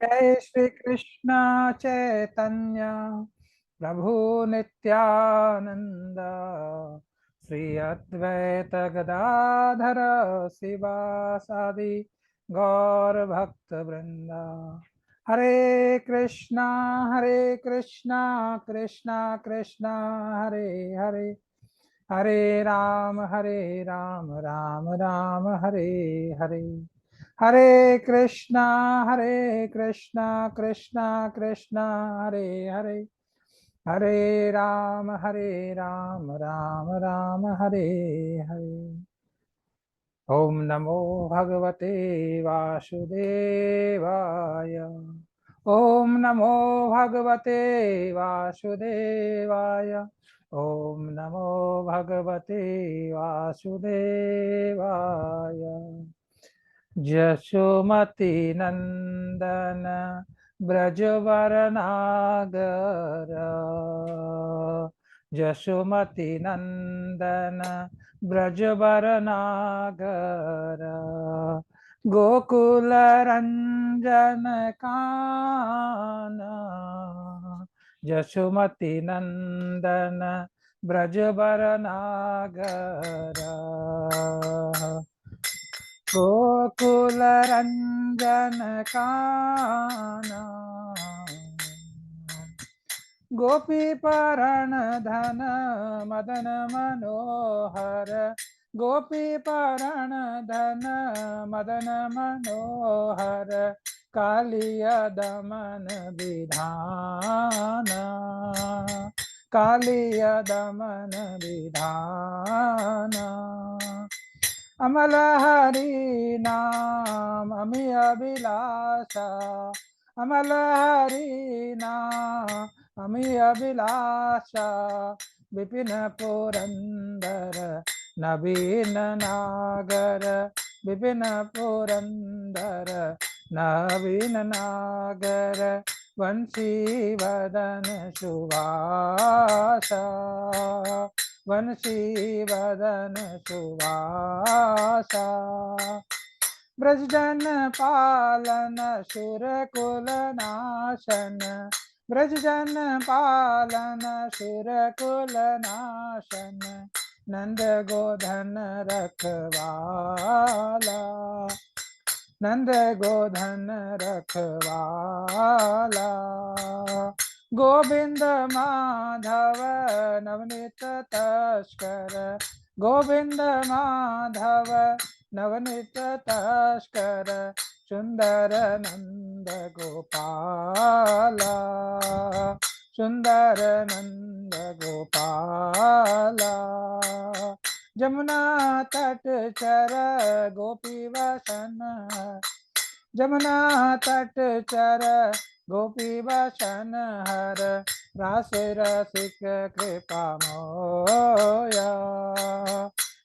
जय श्री कृष्ण चैतन्य प्रभु नित्यानंद श्री अद्वैत गदाधर शिवासादि गौर भक्त वृंदा। हरे कृष्णा कृष्णा कृष्णा हरे हरे, हरे राम राम राम हरे हरे। हरे कृष्णा कृष्णा कृष्णा हरे हरे, हरे राम राम राम हरे हरे। ओम नमो भगवते वासुदेवाय। ओम नमो भगवते वासुदेवाय। ओम नमो भगवते वासुदेवाय। जशोमति नंदन ब्रजवरनागर, जशोमति नंदन ब्रजवरनागर, गोकुल रंजन काना, जशोमति नंदन ब्रजवरनागर, गोकुल रंजन काना, गोपी परण धन मदन मनोहर, गोपी परण धन मदन मनोहर, कालिया दमन विधान, कालिया दमन विधान। अमल हरि नाम अमि अभिलाषा, अमल हरि नाम अमि अभिलाषा, विपिन पुरंदर नवीन नागर, विपिन पुरंदर नवीन नागर, वंशी वदन सुभाषा, वंशी वदन सुभाषा। ब्रजजन पालन सुर कुल नाशन, ब्रजजन पालन सुर कुल नाशन, नंद गोधन रखवाला, नंद गोधन रखवाला। गोविंद माधव नवनीत तस्कर, गोविंद माधव नवनीत तस्कर, सुंदर नंद गोपाला, सुंदर नंद गोपाला। जमुना तट चर गोपी वसन, जमुना तट चर गोपी वसन हर, रास रसिक कृपा मोया,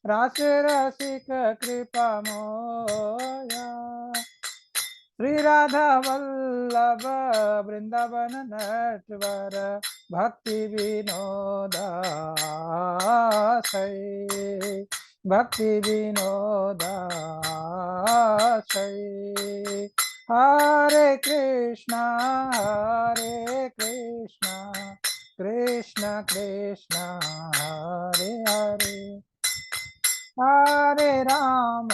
रास रसिक कृपा मोया। श्री राधा वल्लभ वृंदावन नटवर, भक्ति विनोदासै, भक्ति विनोदासै। हरे कृष्णा कृष्ण कृष्ण हरे हरे, हरे राम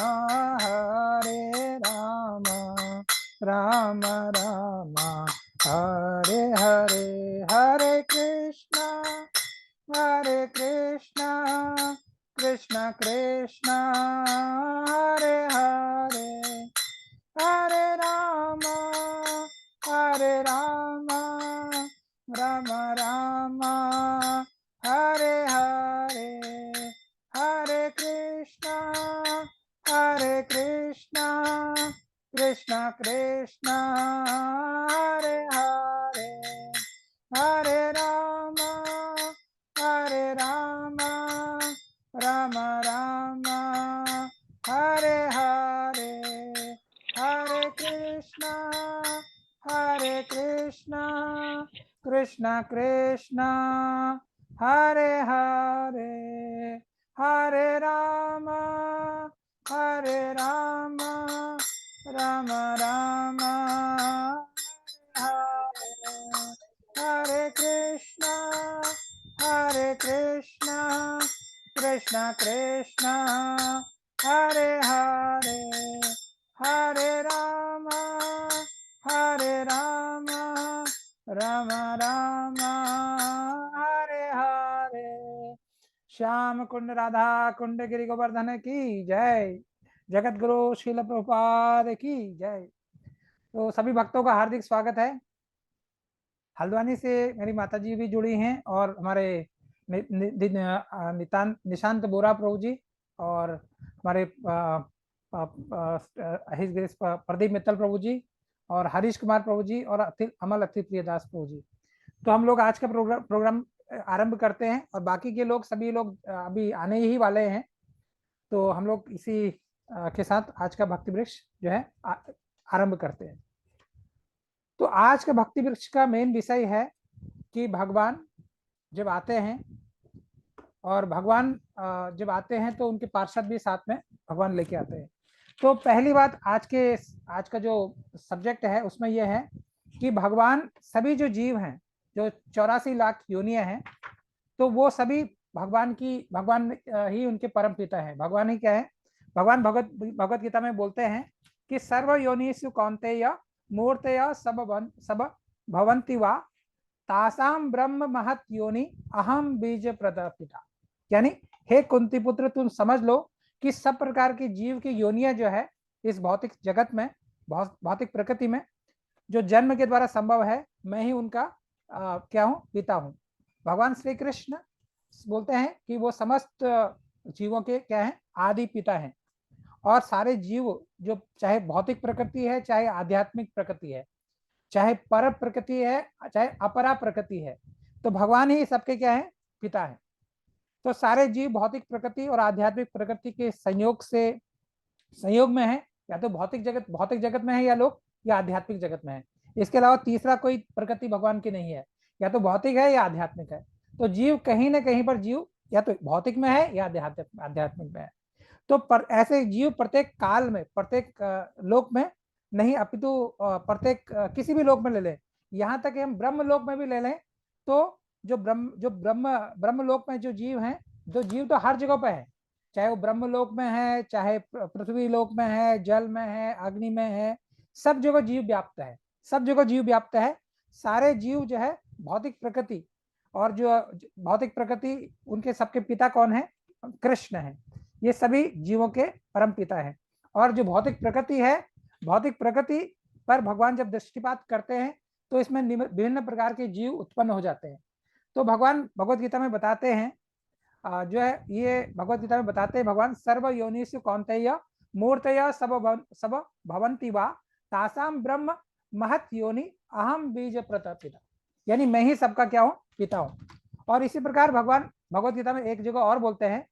राम राम हरे हरे। हरे कृष्णा कृष्ण कृष्ण हरे हरे, हरे राम राम राम हरे हरे। हरे कृष्णा कृष्ण कृष्ण हरे हरे, हरे राम राम राम हरे हरे। हरे कृष्णा कृष्ण कृष्ण हरे हरे, हरे राम राम राम कृष्ण कृष्ण हरे हरे हरे राम राम राम हरे हरे। श्याम कुंड राधा कुंड गिरि गोवर्धन की जय। जगत गुरु श्रील प्रभुपाद की जय। तो सभी भक्तों का हार्दिक स्वागत है। हल्द्वानी से मेरी माताजी भी जुड़ी हैं और हमारे निशांत बोरा प्रभु जी और हमारे हिज ग्रेस प्रदीप मित्तल प्रभु जी और हरीश कुमार प्रभु जी और अमल अति प्रियदास प्रभु जी। तो हम लोग आज का प्रोग्राम आरंभ करते हैं और बाकी के लोग सभी लोग अभी आने ही वाले हैं। तो हम लोग इसी के साथ आज का भक्ति वृक्ष जो है आरंभ करते हैं। तो आज का भक्ति वृक्ष का मेन विषय है कि भगवान जब आते हैं और भगवान जब आते हैं तो उनके पार्षद भी साथ में भगवान लेके आते हैं। तो पहली बात आज का जो सब्जेक्ट है उसमें यह है कि भगवान सभी जो जीव हैं जो 84 लाख योनियां हैं तो वो सभी भगवान ही उनके परम पिता है। भगवान ही क्या है? भगवान भगवत गीता में बोलते हैं कि सर्व योनिषु कौन्तेय मूर्तय सब भवन्ति वा तासाम ब्रह्म महत योनि अहम बीज प्रदपिता। यानी हे कुंती पुत्र तुम समझ लो कि सब प्रकार की जीव की योनियां जो है इस भौतिक जगत में भौतिक प्रकृति में जो जन्म के द्वारा संभव है मैं ही उनका क्या हूँ? पिता हूँ। भगवान श्री कृष्ण बोलते हैं कि वो समस्त जीवों के क्या है? आदि पिता हैं। और सारे जीव जो चाहे भौतिक प्रकृति है चाहे आध्यात्मिक प्रकृति है चाहे पर प्रकृति है चाहे अपरा प्रकृति है तो भगवान ही सबके क्या है? पिता है। तो सारे जीव भौतिक प्रकृति और आध्यात्मिक प्रकृति के संयोग में है। या तो भौतिक जगत में है या आध्यात्मिक जगत में है। इसके अलावा तीसरा कोई प्रकृति भगवान की नहीं है, या तो भौतिक है या आध्यात्मिक है। तो जीव कहीं ना कहीं पर जीव या तो भौतिक में है या आध्यात्मिक में है। तो ऐसे जीव प्रत्येक काल में प्रत्येक लोक में नहीं अपितु प्रत्येक किसी भी लोक में ले लें, यहाँ तक कि हम ब्रह्म लोक में भी ले लें तो जो ब्रह्म लोक में जो जीव हैं, जो जीव तो हर जगह पे है, चाहे वो ब्रह्म लोक में है चाहे पृथ्वी लोक में है, जल में है, अग्नि में है, सब जगह जीव व्याप्त है। सारे जीव जो है भौतिक प्रकृति और जो भौतिक प्रकृति उनके सबके पिता कौन है? कृष्ण है। ये सभी जीवों के परम पिता है। और जो भौतिक प्रकृति है, भौतिक प्रकृति पर भगवान जब दृष्टिपात करते हैं तो इसमें विभिन्न प्रकार के जीव उत्पन्न हो जाते हैं। तो भगवान भगवत गीता में बताते हैं जो है ये भगवत गीता में बताते हैं भगवान सर्व योनिषु कौन्तेय मूर्तय सब भवन्ति वा तासाम ब्रह्म महत योनि अहम बीज प्रतपिता। यानी मैं ही सबका क्या हूँ? पिता हूँ। और इसी प्रकार भगवान भगवत गीता में एक जगह और बोलते हैं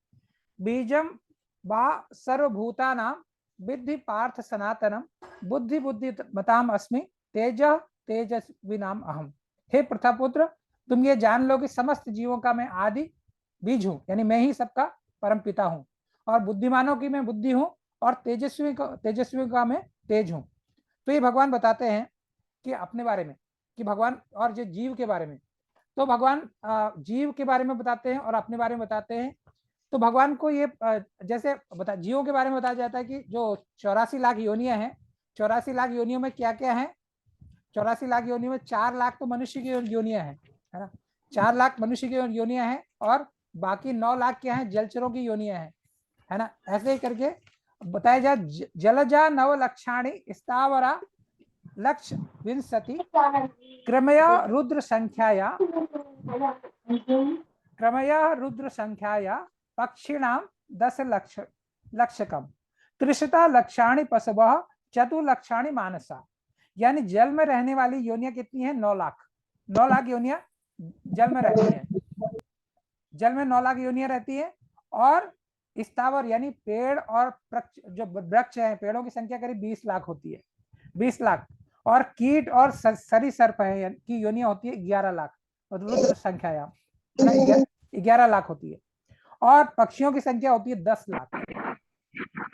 बीजम वा सर्वभूतानां विद्धि पार्थ सनातनम बुद्धि मताम अस्मि तेजस्विनाम अहम। हे प्रथापुत्र तुम ये जान लो कि समस्त जीवों का मैं आदि बीज हूँ, यानी मैं ही सबका परम पिता हूँ। और बुद्धिमानों की मैं बुद्धि हूँ और तेजस्वी का मैं तेज हूँ। तो ये भगवान बताते हैं कि अपने बारे में कि भगवान और जो जीव के बारे में, तो भगवान जीव के बारे में बताते हैं और अपने बारे में बताते हैं। तो भगवान को ये जैसे जीवों के बारे में बताया जाता है कि जो 84 लाख योनियां हैं, 84 लाख योनियों में क्या क्या है? 84 लाख योनियों में 4 लाख तो मनुष्य की योनियां हैं, है ना? 4 लाख मनुष्य की योनियां हैं और बाकी 9 लाख क्या है? जलचरों की योनियां हैं, है ना? ऐसे ही करके बताया जाए जलजा नव लक्षाणी स्थावरा लक्ष विंशति क्रमया रुद्र संख्याया पक्षिणाम 10 लक्षकम त्रिशता लक्षाणी पशवः चतुर्लक्षाणी मानसा। यानी जल में रहने वाली योनियां कितनी है? 9 लाख योनियां जल में रहती हैं। जल में 9 लाख योनियां रहती है। और स्थावर यानी पेड़ और जो वृक्ष है, पेड़ों की संख्या करीब 20 लाख होती है, 20 लाख। और कीट और सरीसृप है की योनियां होती है 11 लाख। और रुद्र संख्या 11 लाख होती है। और पक्षियों की संख्या होती है 10 लाख।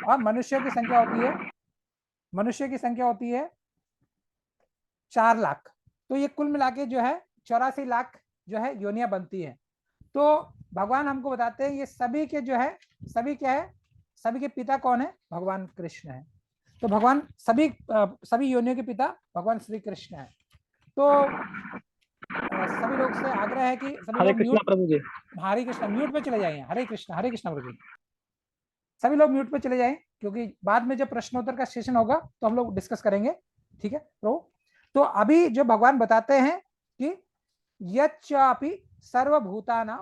और मनुष्यों की संख्या होती है 4 लाख। तो ये कुल मिला के जो है 84 लाख जो है योनियां बनती है। तो भगवान हमको बताते हैं ये सभी के जो है, सभी क्या है, सभी के पिता कौन है, भगवान कृष्ण है। तो भगवान सभी योनियों के पिता भगवान श्री कृष्ण है। तो सभी लोग से आग्रह है कि सभी हरे लोग कृष्णा म्यूट, प्रभु जी। हरे कृष्णा म्यूट पे चले जाइए। हरे कृष्णा प्रभु जी, सभी लोग म्यूट पे चले जाएं, क्योंकि बाद में जब प्रश्नोत्तर का सेशन होगा तो हम लोग डिस्कस करेंगे, ठीक है प्रभु। तो अभी जो भगवान बताते हैं कि यच्चापि सर्वभूतानां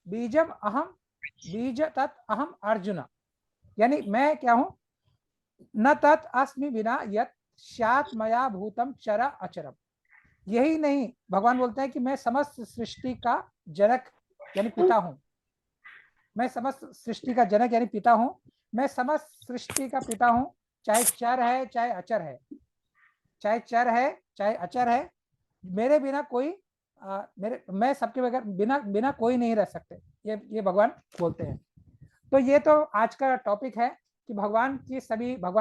बीजम अहम बीज तत् अहम अर्जुन, यानी मैं क्या हूं, न तत् अस्मि विना यत् स्यात् मया भूतम चर अचरम। यही नहीं, भगवान बोलते हैं कि मैं समस्त सृष्टि का जनक यानी पिता हूं, मैं समस्त सृष्टि का जनक यानी पिता हूं, मैं समस्त सृष्टि का पिता हूं, चाहे चर है चाहे अचर है, चाहे चर है चाहे अचर है, मेरे बिना कोई मेरे मैं सबके बगैर बिना बिना कोई नहीं रह सकते, ये भगवान बोलते हैं। तो ये तो आज का टॉपिक है कि भगवान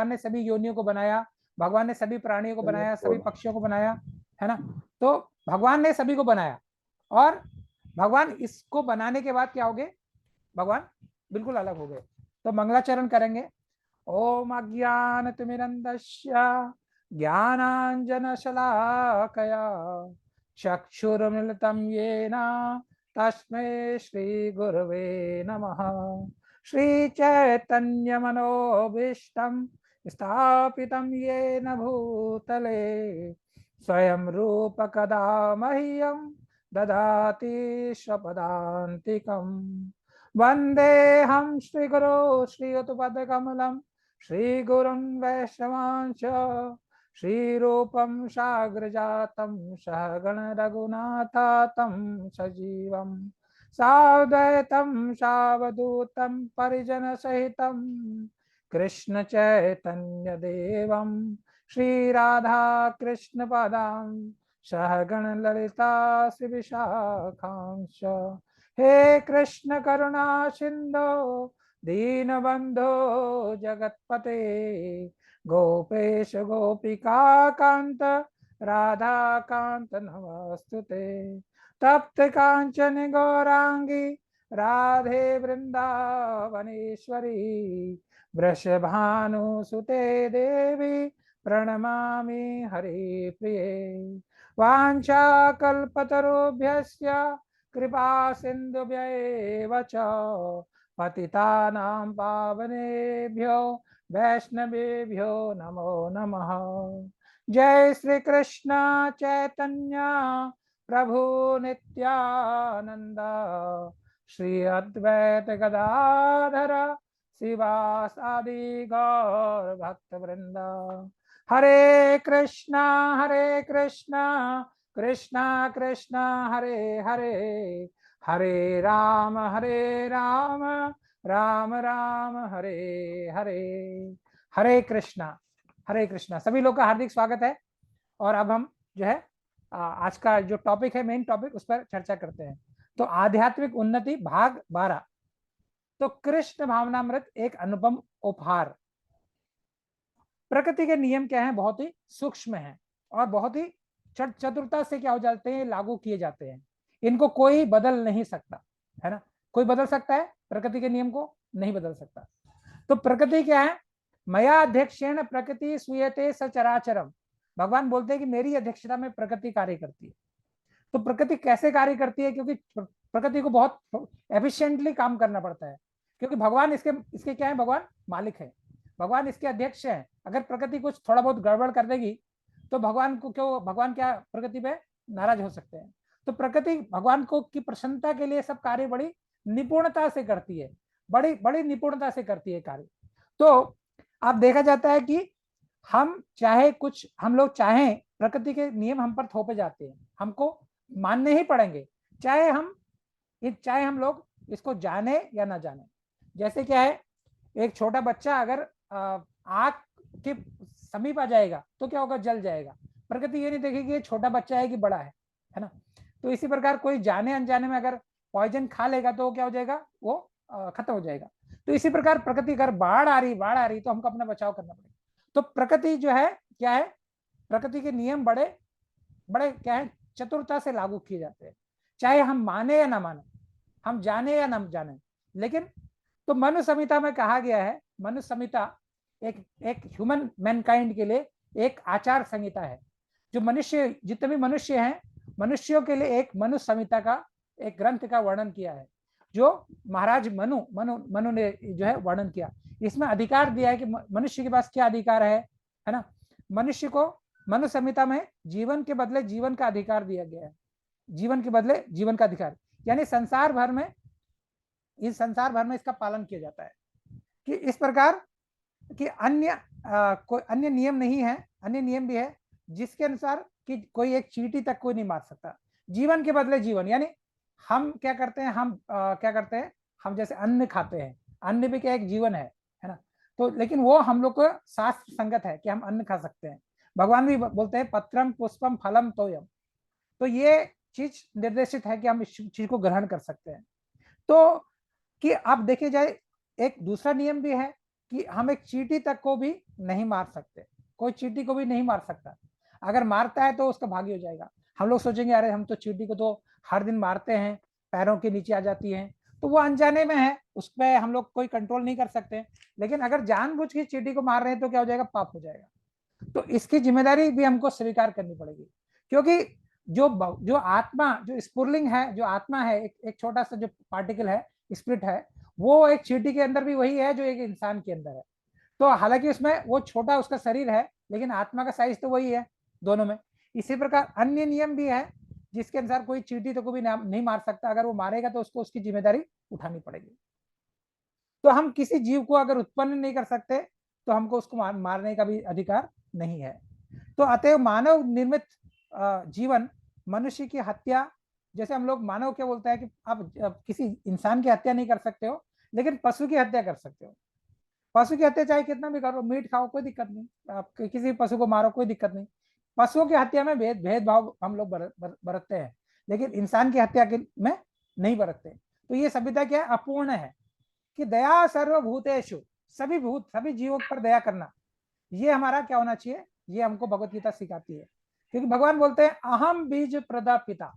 ने सभी योनियों को बनाया, भगवान ने सभी प्राणियों को बनाया, सभी पक्षियों को बनाया, है ना। तो भगवान ने सभी को बनाया, और भगवान इसको बनाने के बाद क्या हो गए, भगवान बिल्कुल अलग हो गए। तो मंगलाचरण करेंगे। ओम अज्ञानतिमिरन्धस्य ज्ञानाञ्जनशलाकया चक्षुरुन्मिलितं येन तस्मै श्रीगुरवे नमः। श्रीचैतन्यमनोभीष्टं स्थापितं येन भूतले स्वयं रूप कदा मह्यं ददाति स्वपदान्तिकम्। वन्देऽहं श्रीगुरो श्रीयुतपदकमलं श्रीगुरुं वैष्णवांश्च श्रीरूपं साग्रजातं सहगण रघुनाथातं सजीवं साद्वैतं सावधूतं परिजनसहितं कृष्ण चैतन्य देवं श्रीराधा कृष्ण पदां सहगण ललिता श्री विशाखांश। हे कृष्ण करुणा सिंधु दीनबंधो जगतपते गोपेश गोपिका कांत राधा कांत नमस्तुते। तप्त कांचन गौरांगी राधे वृंदावनेश्वरी वृषभानुसुते देवी प्रणमामि हरे प्रिये। वाञ्छाकल्पतरुभ्यश्च कृपा सिन्धुभ्यैव च पतितानां पावनेभ्यो वैष्णवेभ्यो नमो नमः। जय श्री कृष्ण चैतन्य प्रभु नित्यानंद श्री अद्वैत गदाधर शिवासादि गौर भक्त वृंद। हरे कृष्णा कृष्णा कृष्णा हरे हरे, हरे राम राम राम हरे हरे। हरे कृष्णा। सभी लोग का हार्दिक स्वागत है। और अब हम जो है आज का जो टॉपिक है, मेन टॉपिक, उस पर चर्चा करते हैं। तो आध्यात्मिक उन्नति भाग 12। तो कृष्ण भावनामृत एक अनुपम उपहार। प्रकृति के नियम क्या हैं, बहुत ही सूक्ष्म हैं और बहुत ही चतुरता से क्या हो जाते हैं, लागू किए जाते हैं। इनको कोई बदल नहीं सकता, है ना। कोई बदल सकता है प्रकृति के नियम को? नहीं बदल सकता। तो प्रकृति क्या है, मया अध्यक्षेण प्रकृति सूयते सचराचरम। भगवान बोलते हैं कि मेरी अध्यक्षता में प्रकृति कार्य करती है। तो प्रकृति कैसे कार्य करती है, क्योंकि प्रकृति को बहुत एफिशिएंटली काम करना पड़ता है, क्योंकि भगवान इसके इसके क्या है, भगवान मालिक है, भगवान इसके अध्यक्ष है। अगर प्रकृति कुछ थोड़ा बहुत गड़बड़ कर देगी तो भगवान क्या प्रकृति पे नाराज हो सकते हैं। तो प्रकृति भगवान को की प्रसन्नता के लिए सब कार्य बड़ी निपुणता से करती है, बड़ी बड़ी निपुणता से करती है कार्य। तो अब देखा जाता है कि हम लोग चाहें, प्रकृति के नियम हम पर थोपे जाते हैं, हमको मानने ही पड़ेंगे, चाहे हम लोग इसको जाने या ना जाने। जैसे क्या है, एक छोटा बच्चा अगर आग के समीप आ जाएगा तो क्या होगा, जल जाएगा। प्रकृति ये नहीं देखेगी ये छोटा बच्चा है कि बड़ा है ना। तो इसी प्रकार कोई जाने अनजाने में अगर पॉइजन खा लेगा तो क्या हो जाएगा, वो खत्म हो जाएगा। तो इसी प्रकार प्रकृति अगर बाढ़ आ रही तो हमको अपना बचाव करना पड़ेगा। तो प्रकृति जो है क्या है, प्रकृति के नियम बड़े बड़े क्या है, चतुरता से लागू किए जाते हैं, चाहे हम माने या ना माने। हम जाने या न जाने। लेकिन तो मनु संहिता में कहा गया है, मनु संहिता एक एक ह्यूमन मैनकाइंड के लिए एक आचार संहिता है, जो मनुष्य जितने भी मनुष्य हैं, मनुष्यों के लिए एक मनु संहिता का एक ग्रंथ का वर्णन किया है, जो महाराज मनु मनु मनु ने जो है वर्णन किया। इसमें अधिकार दिया है कि मनुष्य के पास क्या अधिकार है ना। मनुष्य को मनु संहिता में जीवन के बदले जीवन का अधिकार दिया गया है, जीवन के बदले जीवन का अधिकार, यानी संसार भर में, इस संसार भर में इसका पालन किया जाता है कि इस प्रकार कि अन्य कोई अन्य नियम नहीं है, अन्य नियम भी है जिसके अनुसार कि कोई एक चींटी तक कोई नहीं मार सकता, जीवन के बदले जीवन। यानी हम क्या करते हैं, हम क्या करते हैं, हम जैसे अन्न खाते हैं, अन्न भी क्या एक जीवन है ना। तो लेकिन वो हम लोग को शास्त्र संगत है कि हम अन्न खा सकते हैं। भगवान भी बोलते हैं पत्रम पुष्पम फलम तोयम, तो ये चीज निर्देशित है कि हम इस चीज को ग्रहण कर सकते हैं। तो कि आप देखे जाए एक दूसरा नियम भी है कि हम एक चींटी तक को भी नहीं मार सकते, कोई चींटी को भी नहीं मार सकता, अगर मारता है तो उसका भागी हो जाएगा। हम लोग सोचेंगे अरे हम तो चींटी को तो हर दिन मारते हैं, पैरों के नीचे आ जाती है, तो वो अनजाने में है, उस पर हम लोग कोई कंट्रोल नहीं कर सकते। लेकिन अगर जानबूझ के चींटी को मार रहे हैं तो क्या हो जाएगा, पाप हो जाएगा। तो इसकी जिम्मेदारी भी हमको स्वीकार करनी पड़ेगी, क्योंकि जो आत्मा, जो स्पुरलिंग है, जो आत्मा है, एक छोटा सा जो पार्टिकल है, स्पिरिट है, वो एक चींटी के अंदर भी वही है जो एक इंसान के अंदर है। तो हालांकि उसमें वो छोटा उसका शरीर है, लेकिन आत्मा का साइज तो वही है दोनों में। इसी प्रकार अन्य नियम भी है जिसके अनुसार कोई चींटी तो को भी नहीं मार सकता, अगर वो मारेगा तो उसको उसकी जिम्मेदारी उठानी पड़ेगी। तो हम किसी जीव को अगर उत्पन्न नहीं कर सकते तो हमको उसको मारने का भी अधिकार नहीं है। तो अतएव मानव निर्मित जीवन, मनुष्य की हत्या, जैसे हम लोग मानव क्या बोलते हैं कि आप किसी इंसान की हत्या नहीं कर सकते हो, लेकिन पशु की हत्या कर सकते हो। पशु की हत्या चाहे कितना भी करो, मीट खाओ कोई दिक्कत नहीं, आप किसी पशु को मारो कोई दिक्कत नहीं। पशुओं की हत्या में भेदभाव हम लोग बरतते हैं, लेकिन इंसान की हत्या में नहीं बरतते। तो ये सभ्यता क्या है, अपूर्ण है कि दया सर्वभूतेषु, सभी जीवों पर दया करना, ये हमारा क्या होना चाहिए, ये हमको भगवत गीता सिखाती है। क्योंकि भगवान बोलते हैं अहम बीज प्रदा पिता,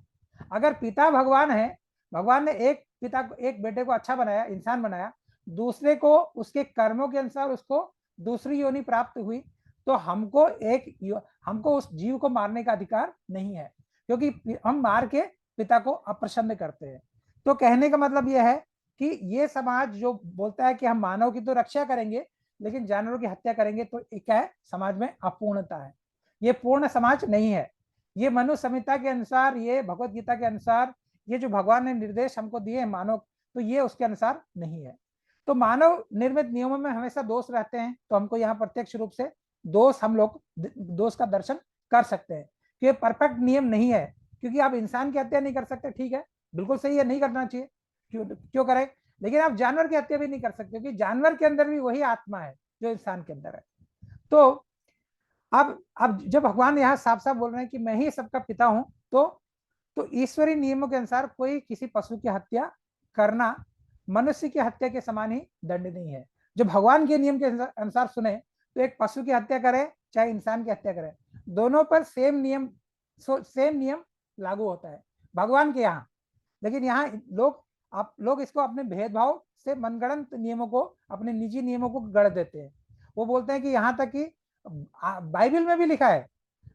अगर पिता भगवान है, भगवान ने एक पिता को, एक बेटे को अच्छा बनाया, इंसान बनाया, दूसरे को उसके कर्मों के अनुसार उसको दूसरी योनि प्राप्त हुई, तो हमको उस जीव को मारने का अधिकार नहीं है, क्योंकि हम मार के पिता को अप्रसन्न करते हैं। तो कहने का मतलब यह है कि ये समाज जो बोलता है कि हम मानव की तो रक्षा करेंगे लेकिन जानवरों की हत्या करेंगे, तो क्या है, समाज में अपूर्णता है, ये पूर्ण समाज नहीं है। ये मनु संहिता के अनुसार, ये भगवत गीता के अनुसार, ये जो भगवान ने निर्देश हमको दिए हैं मानव, तो ये उसके अनुसार नहीं है। तो मानव निर्मित नियमों में हमेशा दोष रहते हैं, तो हमको यहाँ प्रत्यक्ष रूप से हम लोग दोष का दर्शन कर सकते हैं कि ये परफेक्ट नियम नहीं है। क्योंकि आप इंसान की हत्या नहीं कर सकते, ठीक है, बिल्कुल सही है, नहीं करना चाहिए, क्यों करें, लेकिन आप जानवर की हत्या भी नहीं कर सकते, क्योंकि जानवर के अंदर भी वही आत्मा है जो इंसान के अंदर है। तो अब जब भगवान यहाँ साफ साफ बोल रहे हैं कि मैं ही सबका पिता हूं, तो ईश्वरीय नियमों के अनुसार कोई किसी पशु की हत्या करना मनुष्य की हत्या के समान ही दंड नहीं है। जो भगवान के नियम के अनुसार सुने, तो एक पशु की हत्या करे चाहे इंसान की हत्या करे, दोनों पर सेम नियम लागू होता है भगवान के यहाँ। लेकिन यहाँ लोग इसको अपने भेदभाव से मनगढ़ंत नियमों को, अपने निजी नियमों को गढ़ देते हैं। वो बोलते हैं कि यहाँ तक कि बाइबल में भी लिखा है,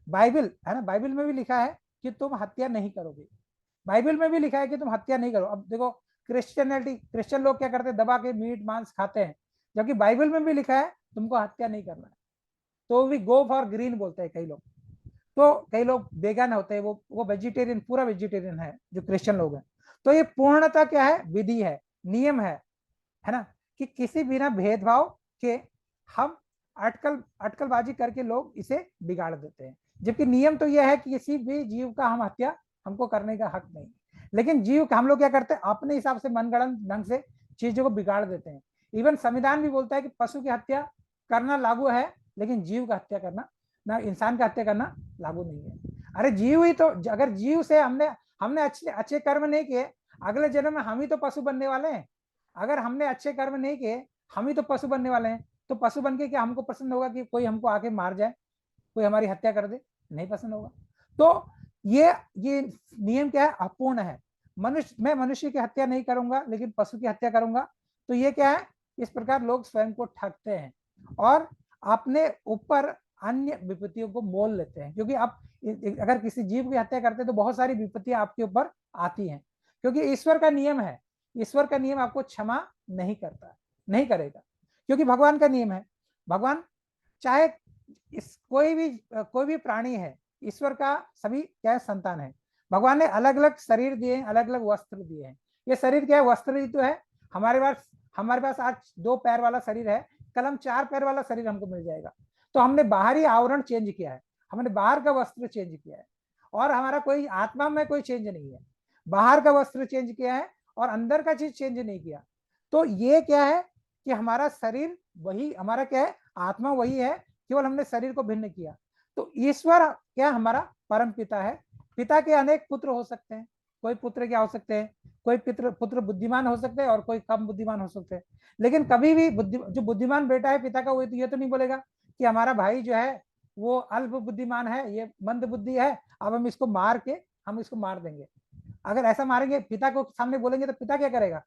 बाइबल है ना, बाइबल में भी लिखा है कि तुम हत्या नहीं करोगे, बाइबल में भी लिखा है कि तुम हत्या नहीं करो। अब देखो क्रिश्चियन लोग क्या करते हैं, दबा के मीट मांस खाते हैं, जबकि बाइबल में भी लिखा है तुमको हत्या नहीं करना है। तो वी गो फॉर ग्रीन बोलते हैं कई लोग, तो कई लोग वेगन होते हैं, वो वेजिटेरियन, पूरा वेजिटेरियन है जो क्रिश्चियन लोग हैं। तो ये पूर्णता क्या है, विधि है, नियम है ना, कि किसी बिना भेदभाव के हम अटकलबाजी करके लोग इसे बिगाड़ देते हैं। जबकि नियम तो यह है कि किसी भी जीव का हम हत्या हमको करने का हक नहीं, लेकिन जीव हम लोग क्या करते हैं, अपने हिसाब से मनगढ़ंत ढंग से चीजों को बिगाड़ देते हैं। इवन संविधान भी बोलता है कि पशु की हत्या करना लागू है, लेकिन जीव का हत्या करना, ना इंसान का हत्या करना लागू नहीं है। अरे जीव ही तो, अगर जीव से हमने अच्छे कर्म नहीं किए, अगले जन्म में हम ही तो पशु बनने वाले हैं। अगर हमने अच्छे कर्म नहीं किए, हम ही तो पशु बनने वाले हैं। तो पशु बन के क्या हमको पसंद होगा कि कोई हमको आके मार जाए, कोई हमारी हत्या कर दे, नहीं पसंद होगा। तो ये नियम क्या है, अपूर्ण है। मैं मनुष्य की हत्या नहीं करूंगा लेकिन पशु की हत्या करूंगा। तो ये क्या है, इस प्रकार लोग स्वयं को ठगते हैं और अपने ऊपर अन्य विपत्तियों को मोल लेते हैं। क्योंकि आप अगर किसी जीव की हत्या करते हैं तो बहुत सारी विपत्तियां आपके ऊपर आती हैं, क्योंकि ईश्वर का नियम है। ईश्वर का नियम आपको क्षमा नहीं करता, नहीं करेगा, क्योंकि भगवान का नियम है। भगवान चाहे कोई भी प्राणी है, ईश्वर का सभी क्या है, संतान है। भगवान ने अलग अलग शरीर दिए, अलग अलग वस्त्र दिए हैं। ये शरीर क्या है, वस्त्र ही तो है। हमारे पास आज 2 पैर वाला शरीर है, कल हम 4 पैर वाला शरीर हमको मिल जाएगा। तो हमने बाहरी आवरण चेंज किया है, हमने बाहर का वस्त्र चेंज किया है, और हमारा कोई आत्मा में कोई चेंज नहीं है। बाहर का वस्त्र चेंज किया है और अंदर का चीज चेंज नहीं किया। तो ये क्या है कि हमारा शरीर वही, हमारा क्या है, आत्मा वही है, केवल हमने शरीर को भिन्न किया। तो ईश्वर क्या हमारा परम पिता है। पिता के अनेक पुत्र हो सकते हैं। कोई पुत्र क्या हो सकते हैं, कोई पुत्र बुद्धिमान हो सकते हैं और कोई कम बुद्धिमान हो सकते हैं। लेकिन कभी भी जो बुद्धिमान बेटा है पिता का, वो ये तो नहीं बोलेगा कि हमारा भाई जो है वो अल्प बुद्धिमान है, ये मंद बुद्धि है, अब हम इसको मार देंगे। अगर ऐसा मारेंगे, पिता को सामने बोलेंगे, तो पिता क्या करेगा,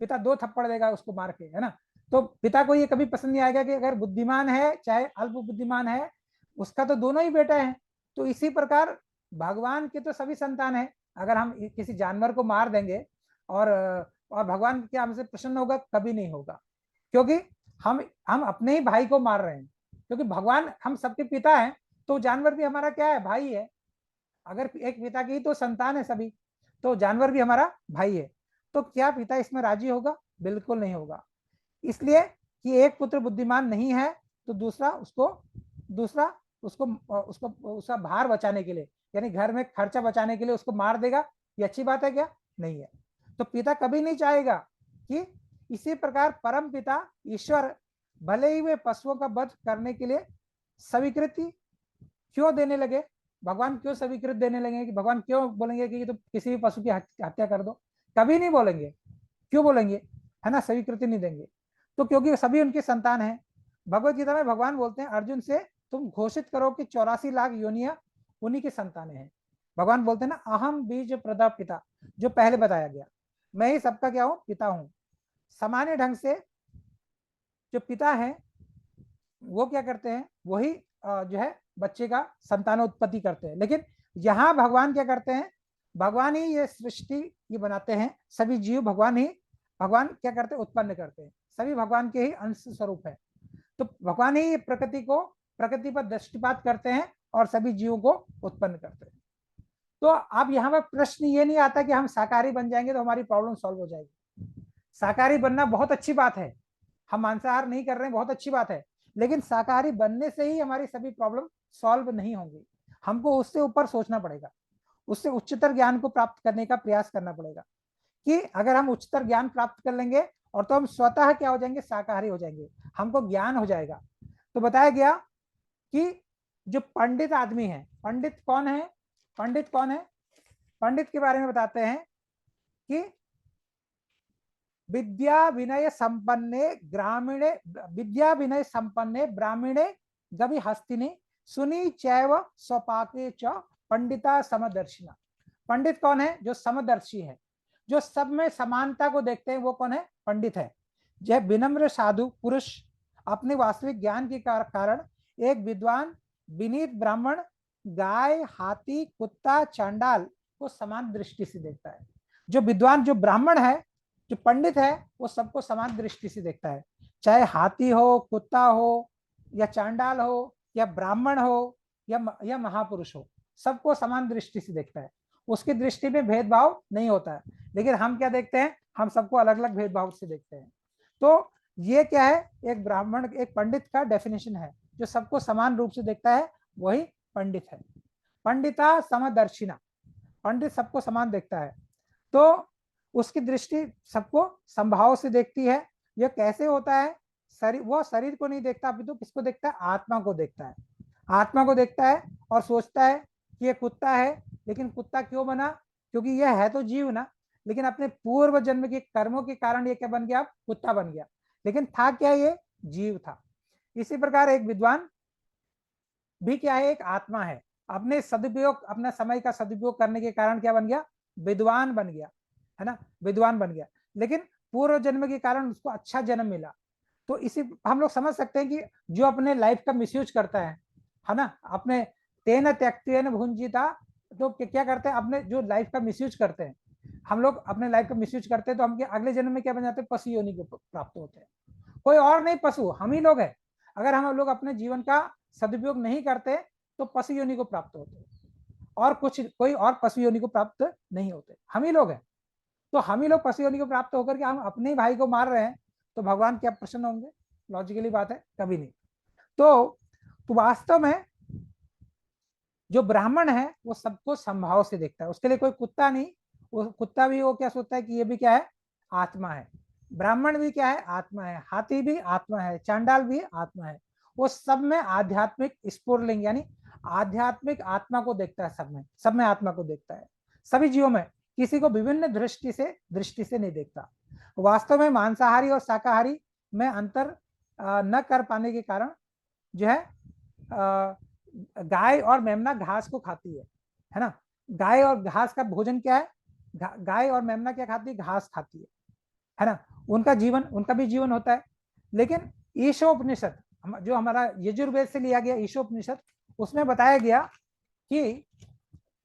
पिता 2 थप्पड़ देगा उसको मार के, है ना। तो पिता को ये कभी पसंद नहीं आएगा कि अगर बुद्धिमान है चाहे अल्प बुद्धिमान है, उसका तो दोनों ही बेटा है। तो इसी प्रकार भगवान के तो सभी संतान है। अगर हम किसी जानवर को मार देंगे और भगवान क्या हमसे प्रसन्न होगा, कभी नहीं होगा, क्योंकि हम अपने ही भाई को मार रहे हैं। क्योंकि भगवान हम सबके पिता हैं, तो जानवर भी हमारा क्या है, भाई है। अगर एक पिता की तो संतान है सभी, तो जानवर भी हमारा भाई है। तो क्या पिता इसमें राजी होगा, बिल्कुल नहीं होगा। इसलिए कि एक पुत्र बुद्धिमान नहीं है, तो दूसरा उसको उसका भार बचाने के लिए, यानी घर में खर्चा बचाने के लिए उसको मार देगा। ये अच्छी बात है क्या, नहीं है। तो पिता कभी नहीं चाहेगा कि इसी प्रकार परम पिता ईश्वर भले ही वे पशुओं का वध करने के लिए स्वीकृति क्यों देने लगे, भगवान क्यों स्वीकृत देने लगे, कि भगवान क्यों बोलेंगे कि तो किसी भी पशु की हत्या कर दो, कभी नहीं बोलेंगे। क्यों बोलेंगे, है ना, स्वीकृति नहीं देंगे। तो क्योंकि सभी उनकी संतान है। भगवत गीता में भगवान बोलते हैं अर्जुन से, तुम घोषित करो कि 84 लाख योनियां उन्हीं की संतानें हैं। भगवान बोलते हैं ना, अहम बीज प्रदा पिता, जो पहले बताया गया, मैं ही सबका क्या हूं, पिता हूं। सामान्य ढंग से जो पिता है वो क्या करते हैं, वही जो है बच्चे का संतानोत्पत्ति करते हैं। लेकिन यहाँ भगवान क्या करते हैं, भगवान ही ये सृष्टि ये बनाते हैं, सभी जीव भगवान क्या करते हैं, उत्पन्न करते हैं। सभी भगवान के ही अंश स्वरूप है। तो भगवान ही प्रकृति पर दृष्टिपात करते हैं और सभी जीवों को उत्पन्न करते हैं। तो अब यहाँ पर प्रश्न ये नहीं आता कि हम शाकाहारी बन जाएंगे तो हमारी प्रॉब्लम सॉल्व हो जाएगी। शाकाहारी बनना बहुत अच्छी बात है, हम मांसाहार नहीं कर रहे हैं, बहुत अच्छी बात है। लेकिन शाकाहारी बनने से ही हमारी सभी प्रॉब्लम सॉल्व नहीं होंगी। हमको उससे ऊपर सोचना पड़ेगा, उससे उच्चतर ज्ञान को प्राप्त करने का प्रयास करना पड़ेगा। कि अगर हम उच्चतर ज्ञान प्राप्त कर लेंगे और तो हम स्वतः क्या हो जाएंगे, शाकाहारी हो जाएंगे, हमको ज्ञान हो जाएगा। तो बताया गया कि जो पंडित आदमी है, पंडित कौन है, पंडित के बारे में बताते हैं कि विद्या विनय संपन्ने ब्राह्मणे गवि हस्तिनी सुनी चैव स्वपाके च पंडिता समदर्शिना। पंडित कौन है, जो समदर्शी है, जो सब में समानता को देखते हैं, वो कौन है, पंडित है। यह विनम्र साधु पुरुष अपने वास्तविक ज्ञान के कारण एक विद्वान विनीत ब्राह्मण गाय हाथी कुत्ता चांडाल को समान दृष्टि से देखता है। जो विद्वान, जो ब्राह्मण है, जो पंडित है, वो सबको समान दृष्टि से देखता है। चाहे हाथी हो, कुत्ता हो, या चांडाल हो, या ब्राह्मण हो, या महापुरुष हो, सबको समान दृष्टि से देखता है। उसकी दृष्टि में भेदभाव नहीं होता है। लेकिन हम क्या देखते हैं, हम सबको अलग अलग भेदभाव से देखते हैं। तो ये क्या है, एक ब्राह्मण, एक पंडित का डेफिनेशन है, जो सबको समान रूप से देखता है, वही पंडित है। पंडिता समदर्शिना, पंडित सबको समान देखता है। तो उसकी दृष्टि सबको संभाव से देखती है। यह कैसे होता है, वो शरीर को नहीं देखता, अभी तो किसको देखता है, आत्मा को देखता है। आत्मा को देखता है और सोचता है कि ये कुत्ता है, लेकिन कुत्ता क्यों बना, क्योंकि यह है तो जीव ना, लेकिन अपने पूर्व जन्म के कर्मों के कारण ये क्या बन गया, कुत्ता बन गया, लेकिन था क्या, ये जीव था। इसी प्रकार एक विद्वान भी क्या है, एक आत्मा है। अपने समय का सदुपयोग करने के कारण क्या बन गया, विद्वान बन गया। है ना, विद्वान बन गया, लेकिन पूर्व जन्म के कारण उसको अच्छा जन्म मिला। तो इसी हम लोग समझ सकते हैं कि जो अपने लाइफ का मिसयूज करता है ना, अपने तेन त्यक्तेन भुंजिता, तो क्या करते हैं, अपने जो लाइफ का मिसयूज करते हैं, हम लोग अपने लाइफ का मिसयूज करते हैं, तो हम अगले जन्म में क्या बन जाते हैं, पशु योनि को प्राप्त होते हैं। कोई और नहीं, पशु हम ही लोग हैं। अगर हम लोग अपने जीवन का सदुपयोग नहीं करते तो पशु योनि को प्राप्त होते हैं, और कुछ कोई और पशु योनि को प्राप्त नहीं होते, हम ही लोग हैं। तो हम ही लोग पशु योनि को प्राप्त होकर के हम अपने ही भाई को मार रहे हैं, तो भगवान क्या प्रसन्न होंगे? लॉजिकली बात है, कभी नहीं। तो वास्तव में जो ब्राह्मण है वो सबको संभाव से देखता है, उसके लिए कोई कुत्ता नहीं। वो कुत्ता भी वो क्या सोचता है कि ये भी क्या है, आत्मा है। ब्राह्मण भी क्या है, आत्मा है। हाथी भी आत्मा है, चांडाल भी आत्मा है। वो सब में आध्यात्मिक स्फुरलिंग यानी आध्यात्मिक आत्मा को देखता है, सब में आत्मा को देखता है, सभी जीवों में। किसी को विभिन्न दृष्टि से नहीं देखता। वास्तव में मांसाहारी और शाकाहारी में अंतर न कर पाने के कारण जो है, गाय और मेमना घास को खाती है ना। गाय और घास का भोजन क्या है, गाय और मेमना क्या खाती है, घास खाती है ना। उनका भी जीवन होता है। लेकिन ईशोपनिषद, जो हमारा यजुर्वेद से लिया गया ईशोपनिषद, उसमें बताया गया कि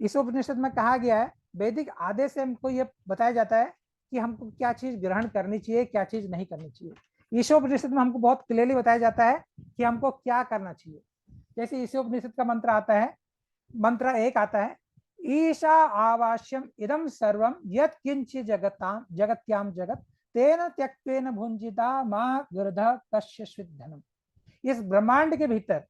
ईशोपनिषद में कहा गया है, वैदिक आदेश से हमको ये बताया जाता है कि हमको क्या चीज ग्रहण करनी चाहिए, क्या चीज नहीं करनी चाहिए। ईशोपनिषद में हमको बहुत क्लियरली बताया जाता है कि हमको क्या करना चाहिए। जैसे ईशोपनिषद का मंत्र आता है, मंत्र एक आता है, ईशा आवास्यम इदम सर्वम यत् किंचि जगत्याम जगत तेन त्यक्तेन भुंजिता मां गुरुधः कश्य धनम। इस ब्रह्मांड के भीतर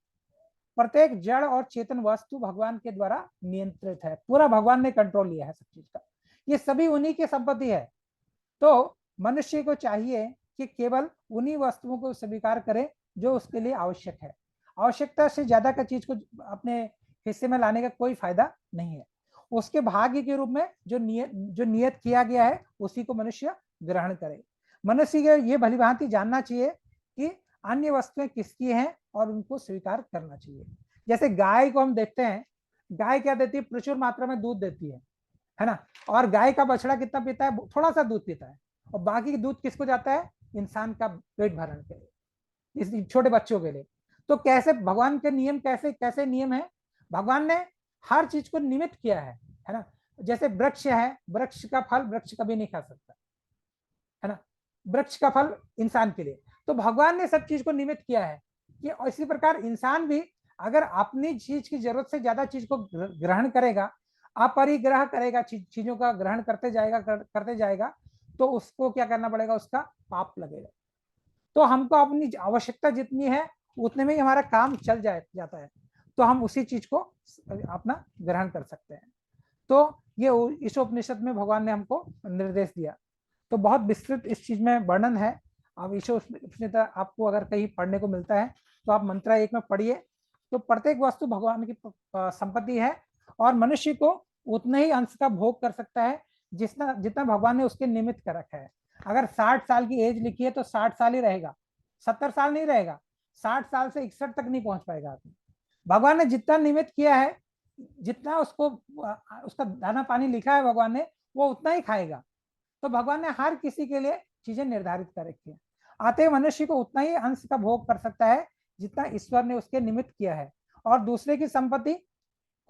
प्रत्येक जड़ और चेतन वस्तु भगवान के द्वारा नियंत्रित है। पूरा भगवान ने कंट्रोल लिया है सब चीज का, ये सभी उन्हीं की संपत्ति है। तो मनुष्य को चाहिए कि केवल उन्हीं वस्तुओं को स्वीकार करे जो उसके लिए आवश्यक है। आवश्यकता से ज्यादा का चीज को अपने हिस्से में लाने का कोई फायदा नहीं है। उसके भाग्य के रूप में जो नियत किया गया है उसी को मनुष्य ग्रहण करे। मनुष्य को ये भली भांति जानना चाहिए कि अन्य वस्तुएं किसकी हैं और उनको स्वीकार करना चाहिए। जैसे गाय को हम देखते हैं, गाय क्या देती है, प्रचुर मात्रा में दूध देती है ना। और गाय का बछड़ा कितना पीता है, थोड़ा सा दूध पीता है, और बाकी दूध किसको जाता है, इंसान का पेट भरण के लिए, इस छोटे बच्चों के लिए। तो कैसे भगवान के नियम, कैसे कैसे नियम है, भगवान ने हर चीज को निमित्त किया है ना। जैसे वृक्ष है, वृक्ष का फल वृक्ष कभी नहीं खा सकता, है ना, वृक्ष का फल इंसान के लिए। तो भगवान ने सब चीज को निमित्त किया है कि इसी प्रकार इंसान भी अगर अपनी चीज की जरूरत से ज्यादा चीज को ग्रहण करेगा, अपरिग्रह करेगा, चीजों का ग्रहण करते जाएगा, तो उसको क्या करना पड़ेगा, उसका पाप लगेगा। तो हमको अपनी आवश्यकता जितनी है उतने में ही हमारा काम चल जाता है, तो हम उसी चीज को अपना ग्रहण कर सकते हैं। तो ये इस उपनिषद में भगवान ने हमको निर्देश दिया। तो बहुत विस्तृत इस चीज में वर्णन है। अब ईशो उपनिषद आपको अगर कहीं पढ़ने को मिलता है तो आप मंत्र एक में पढ़िए। तो प्रत्येक वस्तु भगवान की संपत्ति है, और मनुष्य को उतने ही अंश का भोग कर सकता है जितना जितना भगवान ने उसके निमित्त कर रखा है। अगर 60 साल की एज लिखी है तो 60 साल ही रहेगा, 70 साल नहीं रहेगा। 60 साल से 61 तक नहीं पहुंच पाएगा आदमी। भगवान ने जितना निमित्त किया है, जितना उसको उसका दाना पानी लिखा है भगवान ने, वो उतना ही खाएगा। तो भगवान ने हर किसी के लिए चीजें निर्धारित कर रखी है। आते मनुष्य को उतना ही अंश का भोग कर सकता है जितना ईश्वर ने उसके निमित्त किया है, और दूसरे की संपत्ति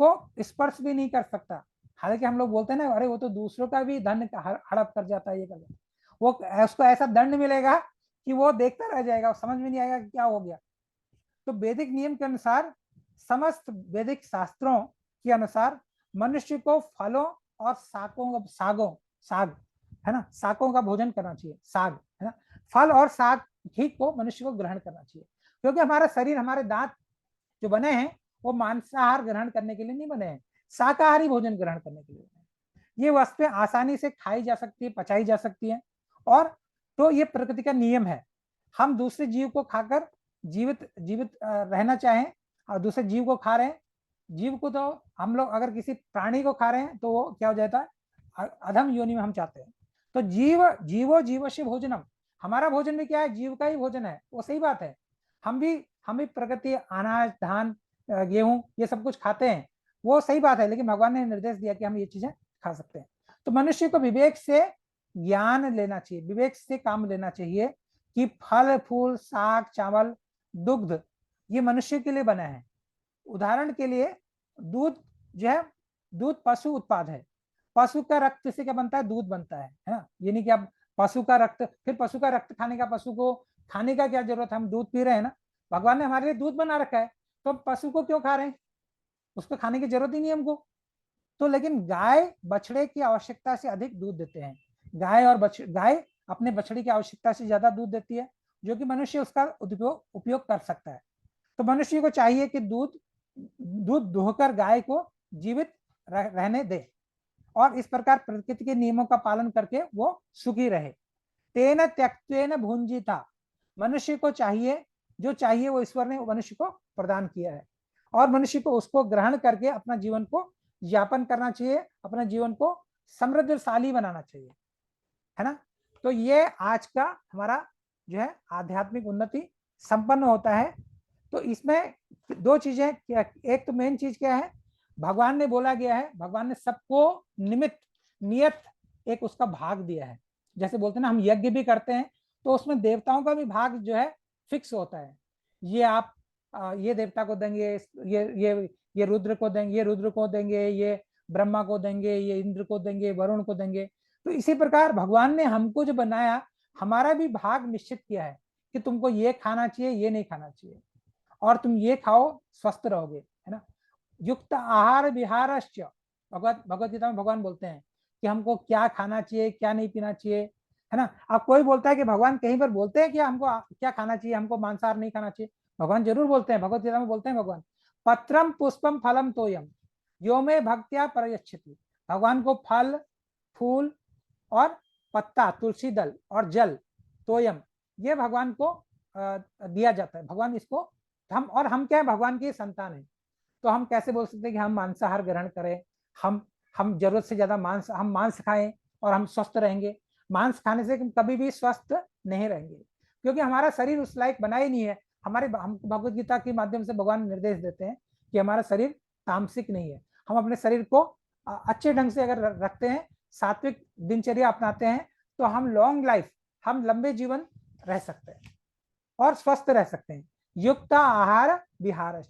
को स्पर्श भी नहीं कर सकता। हालांकि हम लोग बोलते हैं ना, अरे वो तो दूसरों का भी धन हड़प कर जाता है, ये कर जाता है। वो उसको ऐसा दंड मिलेगा कि वो देखता रह जाएगा, समझ में नहीं आएगा कि क्या हो गया। तो वैदिक नियम के अनुसार, समस्त वैदिक शास्त्रों के अनुसार मनुष्य को फलों और साग है ना, सागों का भोजन करना चाहिए। साग है ना, फल और साग ही को मनुष्य को ग्रहण करना चाहिए, क्योंकि हमारा शरीर, हमारे दांत जो बने हैं वो मांसाहार ग्रहण करने के लिए नहीं बने हैं, शाकाहारी भोजन ग्रहण करने के लिए बने हैं। ये वस्तुएं आसानी से खाई जा सकती है, पचाई जा सकती है, और तो ये प्रकृति का नियम है। हम दूसरे जीव को खाकर जीवित जीवित रहना चाहें और दूसरे जीव को खा रहे हैं, जीव को तो हम लोग अगर किसी प्राणी को खा रहे हैं तो वो क्या हो जाता है, अधम योनि में हम चाहते हैं। तो जीवो से भोजनम, हमारा भोजन भी क्या है, जीव का ही भोजन है। वो सही बात है, हम भी प्रकृति, अनाज, धान, गेहूं, ये सब कुछ खाते हैं, वो सही बात है। लेकिन भगवान ने निर्देश दिया कि हम ये चीजें खा सकते हैं। तो मनुष्य को विवेक से ज्ञान लेना चाहिए, विवेक से काम लेना चाहिए कि फल फूल साग चावल दुग्ध ये मनुष्य के लिए बना है। उदाहरण के लिए दूध जो है, दूध पशु उत्पाद है, पशु का रक्त से क्या बनता है, दूध बनता है ना। ये नहीं कि आप पशु का रक्त, फिर पशु का रक्त खाने का, पशु को खाने का क्या जरूरत है, हम दूध पी रहे हैं ना, भगवान ने हमारे लिए दूध बना रखा है, तो हम पशु को क्यों खा रहे हैं, उसको खाने की जरूरत ही नहीं हमको। तो लेकिन गाय बछड़े की आवश्यकता से अधिक दूध देते हैं, गाय अपने बछड़ी की आवश्यकता से ज्यादा दूध देती है, जो कि मनुष्य उसका उपयोग कर सकता है। तो मनुष्य को चाहिए कि दूध दुहकर गाय को जीवित रहने दे, और इस प्रकार प्रकृति के नियमों का पालन करके वो सुखी रहे। तेन त्यक्तेन भुंजिता, मनुष्य को चाहिए, जो चाहिए वो ईश्वर ने मनुष्य को प्रदान किया है, और मनुष्य को उसको ग्रहण करके अपना जीवन को यापन करना चाहिए, अपना जीवन को समृद्धशाली बनाना चाहिए, है ना। तो ये आज का हमारा जो है आध्यात्मिक उन्नति संपन्न होता है। तो इसमें दो चीजें, एक तो मेन चीज क्या है, भगवान ने बोला गया है, भगवान ने सबको नियत एक उसका भाग दिया है। जैसे बोलते हैं ना, हम यज्ञ भी करते हैं तो उसमें देवताओं का भी भाग जो है फिक्स होता है। ये आप ये देवता को देंगे, ये रुद्र को देंगे, ये रुद्र को देंगे, ये ब्रह्मा को देंगे, ये इंद्र को देंगे, वरुण को देंगे। तो इसी प्रकार भगवान ने हमको जो बनाया, हमारा भी भाग निश्चित किया है कि तुमको ये खाना चाहिए, ये नहीं खाना चाहिए, और तुम ये खाओ स्वस्थ रहोगे, है ना। युक्त आहार विहारश्च, भगवत गीता में भगवान बोलते हैं कि हमको क्या खाना चाहिए, क्या नहीं पीना चाहिए, है ना। अब कोई बोलता है कि भगवान कहीं पर बोलते हैं कि हमको क्या खाना चाहिए, हमको मांसाहार नहीं खाना चाहिए। भगवान जरूर बोलते हैं, भगवत गीता में बोलते हैं भगवान, पत्रम पुष्पम फलम तोयम यो में भक्त्या परयच्छति। भगवान को फल फूल और पत्ता, तुलसी दल और जल, तोयम, ये भगवान को दिया जाता है। भगवान इसको हम क्या है, भगवान की संतान है, तो हम कैसे बोल सकते हैं कि हम मांसाहार ग्रहण करें, हम जरूरत से ज्यादा मांस खाएं और हम स्वस्थ रहेंगे। मांस खाने से कभी भी स्वस्थ नहीं रहेंगे, क्योंकि हमारा शरीर उस लायक बना ही नहीं है। हम भगवत गीता के माध्यम से भगवान निर्देश देते हैं कि हमारा शरीर तामसिक नहीं है। हम अपने शरीर को अच्छे ढंग से अगर रखते हैं, सात्विक दिनचर्या अपनाते हैं, तो हम लॉन्ग लाइफ, हम लंबे जीवन रह सकते हैं और स्वस्थ रह सकते हैं। युक्त आहार विहार,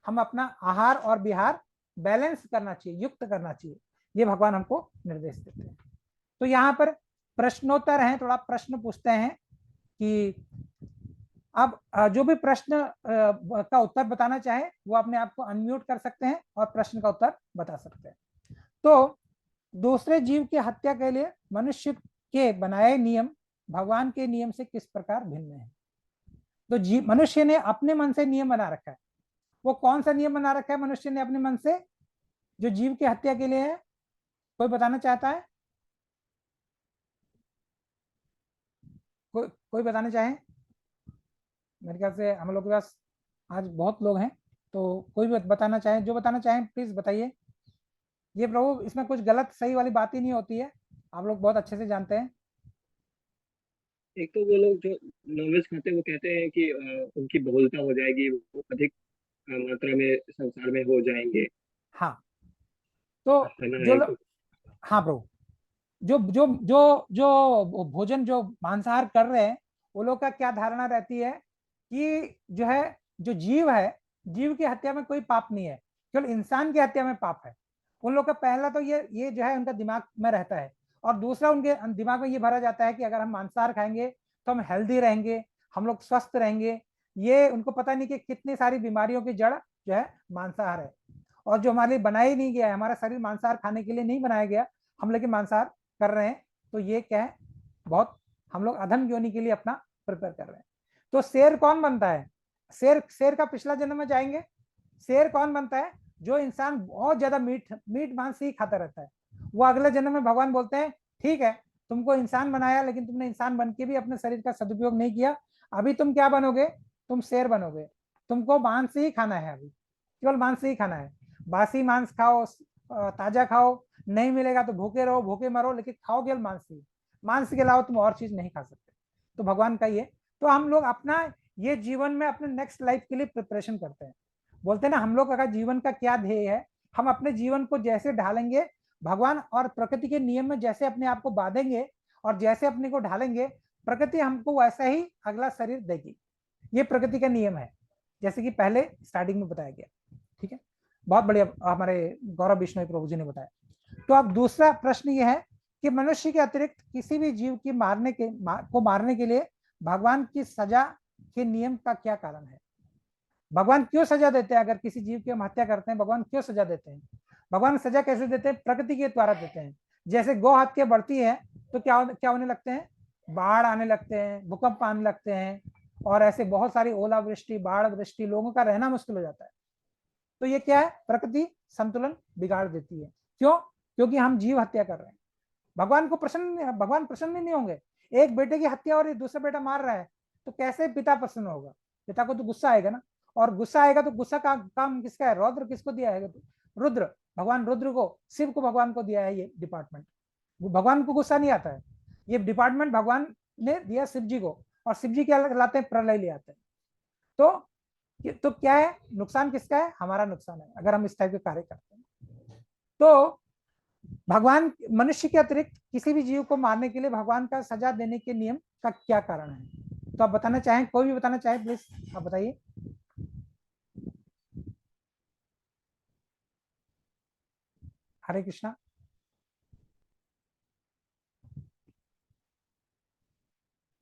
हम अपना आहार और विहार बैलेंस करना चाहिए, युक्त करना चाहिए, ये भगवान हमको निर्देश देते हैं। तो यहाँ पर प्रश्नोत्तर है, थोड़ा प्रश्न पूछते हैं कि अब जो भी प्रश्न का उत्तर बताना चाहे वो अपने आप को अनम्यूट कर सकते हैं और प्रश्न का उत्तर बता सकते हैं। तो दूसरे जीव की हत्या के लिए मनुष्य के बनाए नियम भगवान के नियम से किस प्रकार भिन्न है। तो मनुष्य ने अपने मन से नियम बना रखा है। वो कौन सा नियम बना रखा है मनुष्य ने अपने मन से, जो जीव की हत्या के लिए है? कोई बताना चाहता है? कोई बताना चाहे? मेरे ख्याल से हम लोग के पास आज बहुत लोग हैं, तो कोई भी बताना चाहे, जो बताना चाहें प्लीज बताइए। ये प्रभु, इसमें कुछ गलत सही वाली बात ही नहीं होती है, आप लोग बहुत अच्छे से जानते हैं। एक तो वो लोग जो नॉनवेज खाते हैं वो कहते हैं कि उनकी बहुलता हो जाएगी, वो अधिक मात्रा में संसार में हो जाएंगे, हाँ, तो है ना। जो हाँ प्रभु, जो जो जो जो भोजन जो मांसाहार कर रहे हैं, वो लोग का क्या धारणा रहती है कि जो है, जो जीव है, जीव की हत्या में कोई पाप नहीं है, केवल इंसान की हत्या में पाप है। उन लोग का पहला तो ये जो है उनका दिमाग में रहता है, और दूसरा उनके दिमाग में ये भरा जाता है कि अगर हम मांसाहार खाएंगे तो हम हेल्दी रहेंगे, हम लोग स्वस्थ रहेंगे। ये उनको पता नहीं कि कितनी सारी बीमारियों की जड़ जो है मांसाहार है, और जो हमारे लिए बनाया ही नहीं गया है, हमारा शरीर मांसाहार खाने के लिए नहीं बनाया गया, हम लेकिन मांसाहार कर रहे हैं। तो ये क्या है, बहुत हम लोग अधम योनि के लिए अपना प्रिपेयर कर रहे हैं। तो शेर कौन बनता है? शेर का पिछला जन्म में जाएंगे। शेर कौन बनता है? जो इंसान बहुत ज्यादा मीट मांस ही खाता रहता है। वो अगले जन्म में भगवान बोलते हैं, ठीक है, तुमको इंसान बनाया, लेकिन तुमने इंसान बन के भी अपने शरीर का सदुपयोग नहीं किया, अभी तुम क्या बनोगे? तुम शेर बनोगे। तुमको मांस ही खाना है, अभी केवल मांस ही खाना है। बासी मांस खाओ, ताजा खाओ, नहीं मिलेगा तो भूखे रहो, भूखे मरो, लेकिन खाओ केवल मांस ही। मांस के अलावा तुम और चीज नहीं खा सकते। तो भगवान का ये, तो हम लोग अपना ये जीवन में अपने नेक्स्ट लाइफ के लिए प्रिपरेशन करते हैं। बोलते हैं ना, हम लोग का जीवन का क्या ध्येय है, हम अपने जीवन को जैसे ढालेंगे, भगवान और प्रकृति के नियम में जैसे अपने आप को बांधेंगे और जैसे अपने को ढालेंगे प्रकृति हमको वैसा ही अगला शरीर देगी। ये प्रकृति का नियम है, जैसे कि पहले स्टार्टिंग में बताया गया। ठीक है, बहुत बढ़िया हमारे गौरव बिश्नोई प्रभु जी ने बताया। तो अब दूसरा प्रश्न ये है कि मनुष्य के अतिरिक्त किसी भी जीव की मारने के लिए भगवान की सजा के नियम का क्या कारण है? भगवान क्यों सजा देते हैं? अगर किसी जीव की हम हत्या करते हैं, भगवान क्यों सजा देते हैं? भगवान सजा कैसे देते हैं? प्रकृति के द्वारा देते हैं। जैसे गौ हत्या बढ़ती है तो क्या होने लगते हैं? बाढ़ आने लगते हैं, भूकंप आने लगते हैं, और ऐसे बहुत सारी ओलावृष्टि, बाढ़ वृष्टि, लोगों का रहना मुश्किल हो जाता है। तो ये क्या है? प्रकृति संतुलन बिगाड़ देती है। क्यों? क्योंकि हम जीव हत्या कर रहे हैं। भगवान प्रसन्न नहीं होंगे। एक बेटे की हत्या और दूसरा बेटा मार रहा है तो कैसे पिता प्रसन्न होगा? पिता को तो गुस्सा आएगा ना, और गुस्सा आएगा तो गुस्सा का काम किसका है? रौद्र किसको दिया है? रुद्र, भगवान रुद्र को, शिव को भगवान को दिया है ये डिपार्टमेंट। भगवान को गुस्सा नहीं आता है, ये डिपार्टमेंट भगवान ने दिया शिव जी को, और शिव जी क्या लाते हैं? प्रलय ले आते हैं। तो क्या है? नुकसान किसका है? हमारा नुकसान है अगर हम इस टाइप के कार्य करते हैं। तो भगवान मनुष्य के अतिरिक्त किसी भी जीव को मारने के लिए भगवान का सजा देने के नियम का क्या कारण है? तो आप बताना चाहें, कोई भी बताना चाहे प्लीज आप बताइए। हरे कृष्णा।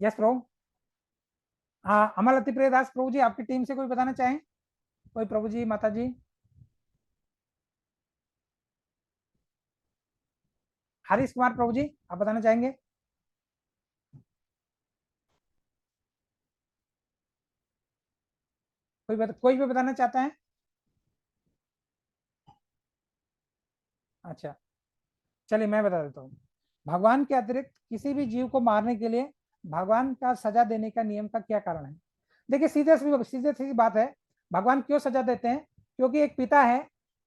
यस प्रभु। हाँ, अमल अति प्रियदास प्रभु जी, आपकी टीम से कोई बताना चाहें? कोई प्रभु जी, माता जी? हरीश कुमार प्रभु जी, आप बताना चाहेंगे? कोई भी बताना चाहता है? अच्छा, चलिए मैं बता देता हूँ। भगवान के अतिरिक्त किसी भी जीव को मारने के लिए भगवान का सजा देने का नियम का क्या कारण है? देखिए, सीधे सीधी बात है। भगवान क्यों सजा देते हैं? क्योंकि एक पिता है,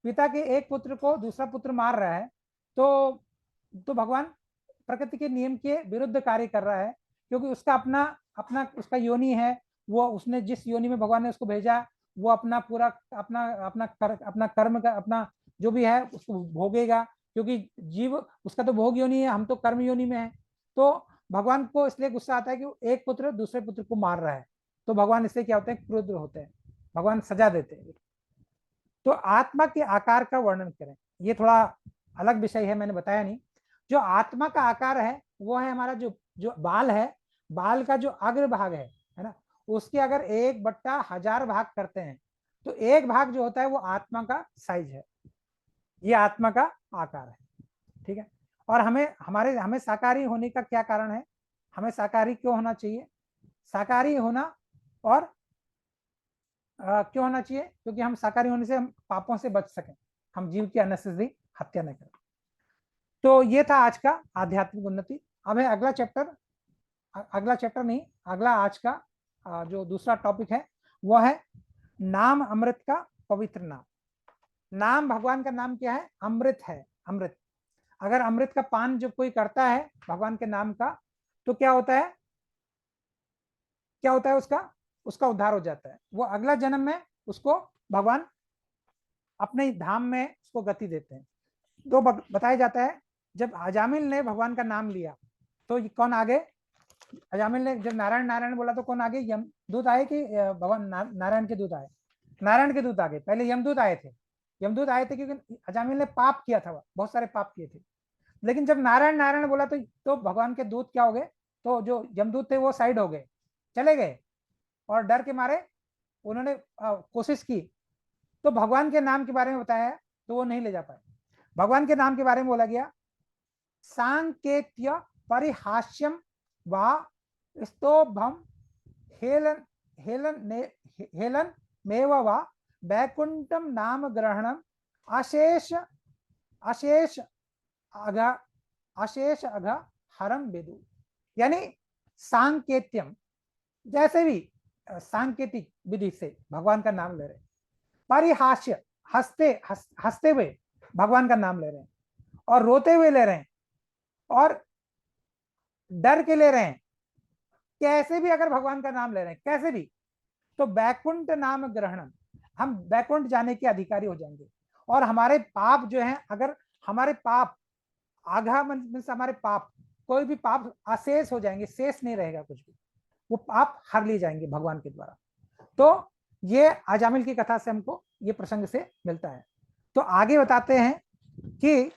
पिता के एक पुत्र को दूसरा पुत्र मार रहा है, तो भगवान प्रकृति के नियम के विरुद्ध कार्य कर रहा है, क्योंकि उसका अपना अपना उसका योनि है। वो उसने जिस योनि में भगवान ने उसको भेजा, वो अपना पूरा अपना कर्म का अपना जो भी है उसको भोगेगा, क्योंकि जीव उसका तो भोग योनि है, हम तो कर्म योनि में है। तो भगवान को इसलिए गुस्सा आता है कि एक पुत्र दूसरे पुत्र को मार रहा है, तो भगवान इससे क्या होते हैं? क्रुद्ध होते हैं, भगवान सजा देते हैं। तो आत्मा के आकार का वर्णन करें, ये थोड़ा अलग विषय है, मैंने बताया नहीं। जो आत्मा का आकार है वो है हमारा जो जो बाल है, बाल का जो अग्र भाग है ना, उसके अगर 1/1000 भाग करते हैं तो एक भाग जो होता है वो आत्मा का साइज है, ये आत्मा का आकार है। ठीक है, और हमें शाकाहारी होने का क्या कारण है? हमें शाकाहारी क्यों होना चाहिए? शाकाहारी होना और क्यों होना चाहिए? क्योंकि हम शाकाहारी होने से हम पापों से बच सकें, हम जीव की अननेसेसरी हत्या न करें। तो ये था आज का आध्यात्मिक उन्नति। अब है अगला चैप्टर, अगला चैप्टर नहीं, अगला आज का जो दूसरा टॉपिक है वो है नाम अमृत का पवित्र नाम। नाम, भगवान का नाम क्या है? अमृत है, अमृत। अगर अमृत का पान जब कोई करता है भगवान के नाम का, तो क्या होता है? क्या होता है? उसका उद्धार हो जाता है। वो अगला जन्म में उसको भगवान अपने धाम में उसको गति देते हैं। तो बताया जाता है जब अजामिल ने भगवान का नाम लिया तो कौन आगे? अजामिल ने जब नारायण नारायण बोला तो कौन आगे? यमदूत आए कि भगवान नारायण के दूत आए? नारायण के दूत आगे, पहले यमदूत आए थे। यमदूत आए थे क्योंकि अजामिल ने पाप किया था, बहुत सारे पाप किए थे। लेकिन जब नारायण नारायण बोला तो भगवान के दूत क्या हो गए? तो जो यमदूत थे वो साइड हो गए, चले गए, और डर के मारे उन्होंने कोशिश की तो भगवान के नाम के बारे में बताया तो वो नहीं ले जा पाए। भगवान के नाम के बारे में बोला गया, सांकेत्य परिहास्यम वा स्तोभम हेलन हेलन मेव वा वैकुंठम नाम ग्रहणम अशेष अशेष अघ अशेष अघ हरम विदु। यानी सांकेत्यम, जैसे भी सांकेतिक विधि से भगवान का नाम ले रहे, परिहास्य हंसते हुए भगवान का नाम ले रहे हैं, और रोते हुए ले रहे हैं, और डर के ले रहे हैं, कैसे भी अगर भगवान का नाम ले रहे हैं कैसे भी, तो बैकुंठ नाम ग्रहणम, हम बैकुंठ जाने के अधिकारी हो जाएंगे। और हमारे पाप जो हैं, अगर हमारे पाप आघा मीन्स हमारे पाप, कोई भी पाप अशेष हो जाएंगे, शेष नहीं रहेगा कुछ भी, वो पाप हर लिए जाएंगे भगवान के द्वारा। तो ये अजामिल की कथा से हमको ये प्रसंग से मिलता है। तो आगे बताते हैं कि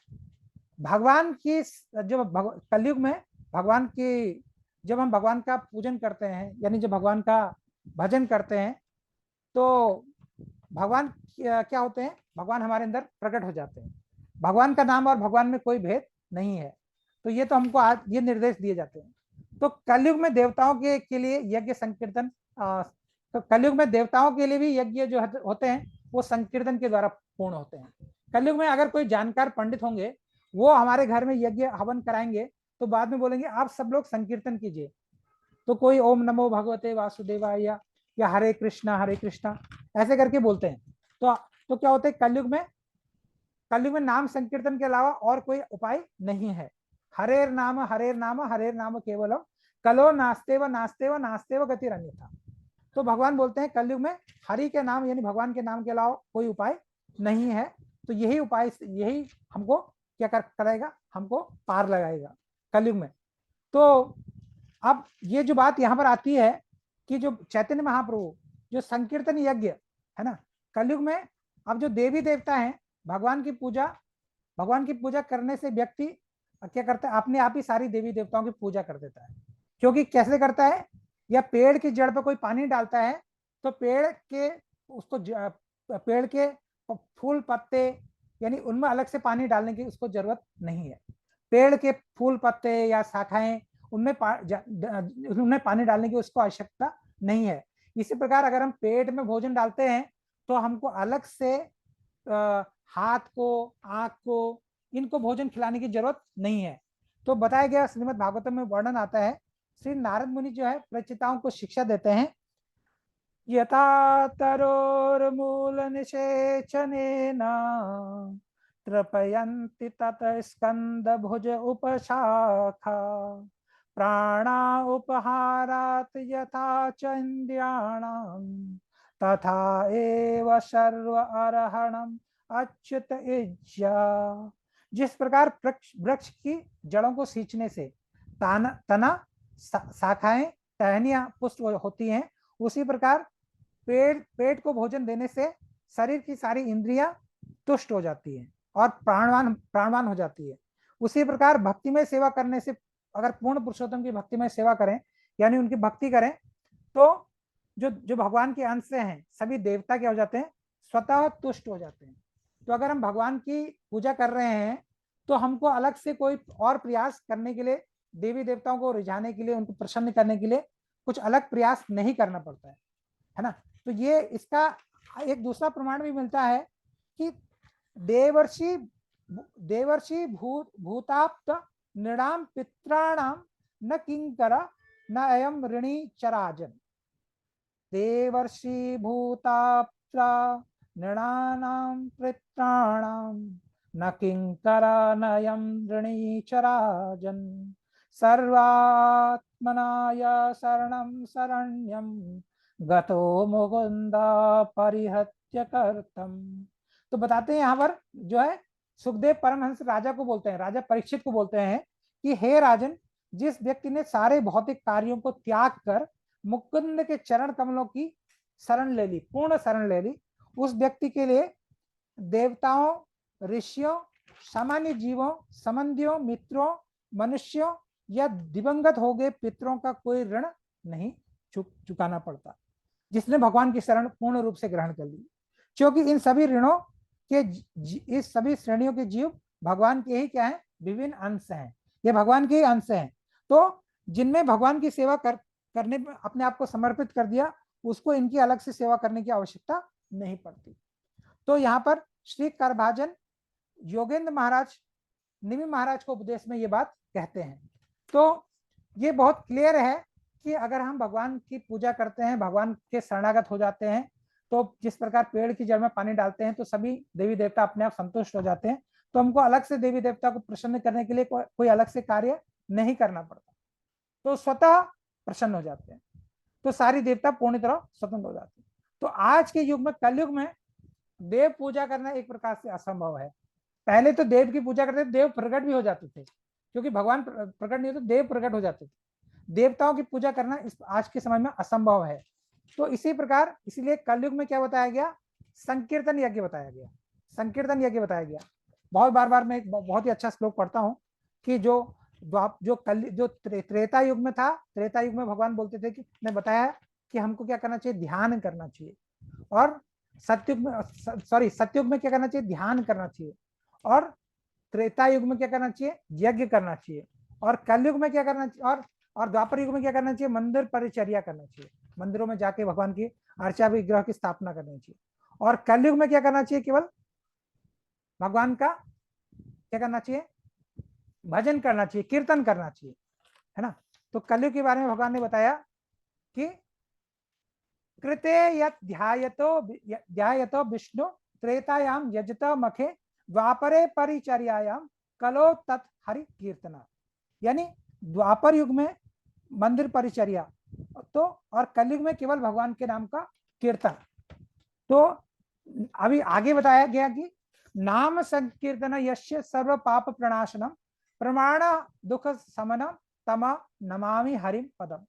भगवान की जो कलयुग में भगवान की, जब हम भगवान का पूजन करते हैं यानी जब भगवान का भजन करते हैं तो भगवान क्या होते हैं, भगवान हमारे अंदर प्रकट हो जाते हैं। भगवान का नाम और भगवान में कोई भेद नहीं है। तो ये तो हमको आज ये निर्देश दिए जाते हैं। तो कलयुग में देवताओं के लिए यज्ञ संकीर्तन, तो कलयुग में देवताओं के लिए भी यज्ञ जो होते हैं वो संकीर्तन के द्वारा पूर्ण होते हैं। कलयुग में अगर कोई जानकार पंडित होंगे वो हमारे घर में यज्ञ हवन कराएंगे तो बाद में बोलेंगे आप सब लोग संकीर्तन कीजिए। तो कोई ओम नमो भगवते वासुदेवाय या हरे कृष्णा ऐसे करके बोलते हैं। तो क्या होता है, कलयुग में नाम संकीर्तन के अलावा और कोई उपाय नहीं है। हरेर नाम केवलम कलो नास्तेव गतिर अन्यथा। तो भगवान बोलते हैं कलयुग में हरि के नाम यानी भगवान के नाम के अलावा कोई उपाय नहीं है। तो यही उपाय, यही हमको क्या कराएगा, हमको पार लगाएगा कलयुग में। तो अब ये जो बात यहाँ पर आती है कि जो चैतन्य महाप्रभु जो संकीर्तन यज्ञ है ना, कलयुग में अब जो देवी देवता हैं भगवान की पूजा करने से व्यक्ति क्या करता है, अपने आप ही सारी देवी देवताओं की पूजा कर देता है। क्योंकि कैसे करता है, या पेड़ की जड़ पर कोई पानी डालता है तो पेड़ के फूल पत्ते यानी उनमें अलग से पानी डालने की उसको जरूरत नहीं है। पेड़ के फूल पत्ते या शाखाएं उनमें पानी डालने की उसको आवश्यकता नहीं है। इसी प्रकार अगर हम पेट में भोजन डालते हैं तो हमको अलग से हाथ को, आंख को, इनको भोजन खिलाने की जरूरत नहीं है। तो बताया गया श्रीमद् भागवतम में वर्णन आता है, श्री नारद मुनि जो है प्रचिताओं को शिक्षा देते हैं, यथा तरोर्मूल निषेचनेन तृपयन्ति तत स्कंद भुज उपशाखा प्राणा उपहारात यथा च इंद्रियाणाम तथा एव सर्व अर्हणम अच्युत इज्जा। जिस प्रकार वृक्ष की जड़ों को सींचने से तना, शाखाएं, टहनियां पुष्ट होती हैं, उसी प्रकार पेट को भोजन देने से शरीर की सारी इंद्रियां तुष्ट हो जाती हैं और प्राणवान हो जाती है। उसी प्रकार भक्ति में सेवा करने से, अगर पूर्ण पुरुषोत्तम की भक्ति में सेवा करें यानी उनकी भक्ति करें तो जो भगवान के अंश से हैं सभी देवता क्या हो जाते हैं, स्वतः तुष्ट हो जाते हैं। तो अगर हम भगवान की पूजा कर रहे हैं तो हमको अलग से कोई और प्रयास करने के लिए, देवी देवताओं को रिझाने के लिए, उनको प्रसन्न करने के लिए कुछ अलग प्रयास नहीं करना पड़ता है ना। तो ये इसका एक दूसरा प्रमाण भी मिलता है कि देवर्षि भूताप्त नृणाम पित्राणाम न किंकर न अयम ऋणी चराजन। देवर्षि भूताप्त नृणानाम पित्राणाम न किंकर न अयम ऋणी चराजन सर्वात्मनाय शरणं शरण्यं गतो मुकुंद परिहत्य कर्तम। तो बताते हैं यहाँ पर जो है सुखदेव परमहंस राजा को बोलते हैं, राजा परीक्षित को बोलते हैं कि हे राजन, जिस व्यक्ति ने सारे भौतिक कार्यों को त्याग कर मुकुंद के चरण कमलों की शरण ले ली, पूर्ण शरण ले ली, उस व्यक्ति के लिए देवताओं, ऋषियों, सामान्य जीवों, संबंधियों, मित्रों, मनुष्यों या दिवंगत हो गए पितरों का कोई ऋण नहीं चुकाना पड़ता, जिसने भगवान की शरण पूर्ण रूप से ग्रहण कर ली। क्योंकि इन सभी ऋणों के, इस सभी श्रेणियों के जीव भगवान के ही क्या है, विभिन्न अंश हैं, ये भगवान के ही अंश हैं। तो जिनमें भगवान की सेवा करने में अपने आप को समर्पित कर दिया, उसको इनकी अलग से सेवा करने की आवश्यकता नहीं पड़ती। तो यहाँ पर श्री करभाजन योगेंद्र महाराज निमि महाराज को उपदेश में ये बात कहते हैं। तो ये बहुत क्लियर है कि अगर हम भगवान की पूजा करते हैं, भगवान के शरणागत हो जाते हैं, तो जिस प्रकार पेड़ की जड़ में पानी डालते हैं तो सभी देवी देवता अपने आप संतुष्ट हो जाते हैं। तो हमको अलग से देवी देवता को प्रसन्न करने के लिए कोई अलग से कार्य नहीं करना पड़ता, तो स्वतः प्रसन्न हो जाते हैं। तो सारी देवता पूर्ण तरह स्वतंत्र हो जाते हैं। तो आज के युग में, कलयुग में देव पूजा करना एक प्रकार से असंभव है। पहले तो देव की पूजा करते थे, देव प्रकट भी हो जाते थे, क्योंकि भगवान प्रकट नहीं होते, देव प्रकट हो जाते थे। देवताओं की पूजा करना इस आज के समय में असंभव है। तो इसी प्रकार इसीलिए कलयुग में क्या बताया गया, संकीर्तन यज्ञ बताया गया, संकीर्तन यज्ञ बताया गया। बहुत बार मैं एक बहुत ही अच्छा श्लोक पढ़ता हूँ कि जो त्रेता युग में था, त्रेता युग में भगवान बोलते थे कि ने बताया कि हमको क्या करना चाहिए, ध्यान करना चाहिए। और सत्युग में सत्युग में क्या करना चाहिए, ध्यान करना चाहिए। और त्रेता युग में क्या करना चाहिए, यज्ञ करना चाहिए। और कलयुग में क्या करना चाहिए, और द्वापर युग में क्या करना चाहिए, मंदिर परिचर्या करना चाहिए, मंदिरों में जाके भगवान की अर्चा विग्रह की स्थापना करनी चाहिए। और कलयुग में क्या करना चाहिए, केवल भगवान का क्या करना चाहिए, भजन करना चाहिए, कीर्तन करना चाहिए, है ना। तो कलयुग के बारे में भगवान ने बताया कि कृते यत् ध्यायतो विष्णु त्रेतायाम यजत मखे द्वापरे परिचर्यायाम कलो तत् हरि कीर्तना। यानी द्वापर युग में मंदिर परिचर्या, तो और कलयुग में केवल भगवान के नाम का कीर्तन। तो अभी आगे बताया गया कि नाम संकीर्तन यस्य सर्व पाप प्रणाशनम प्रमाण दुख समनम तम नमामि हरिम पदम।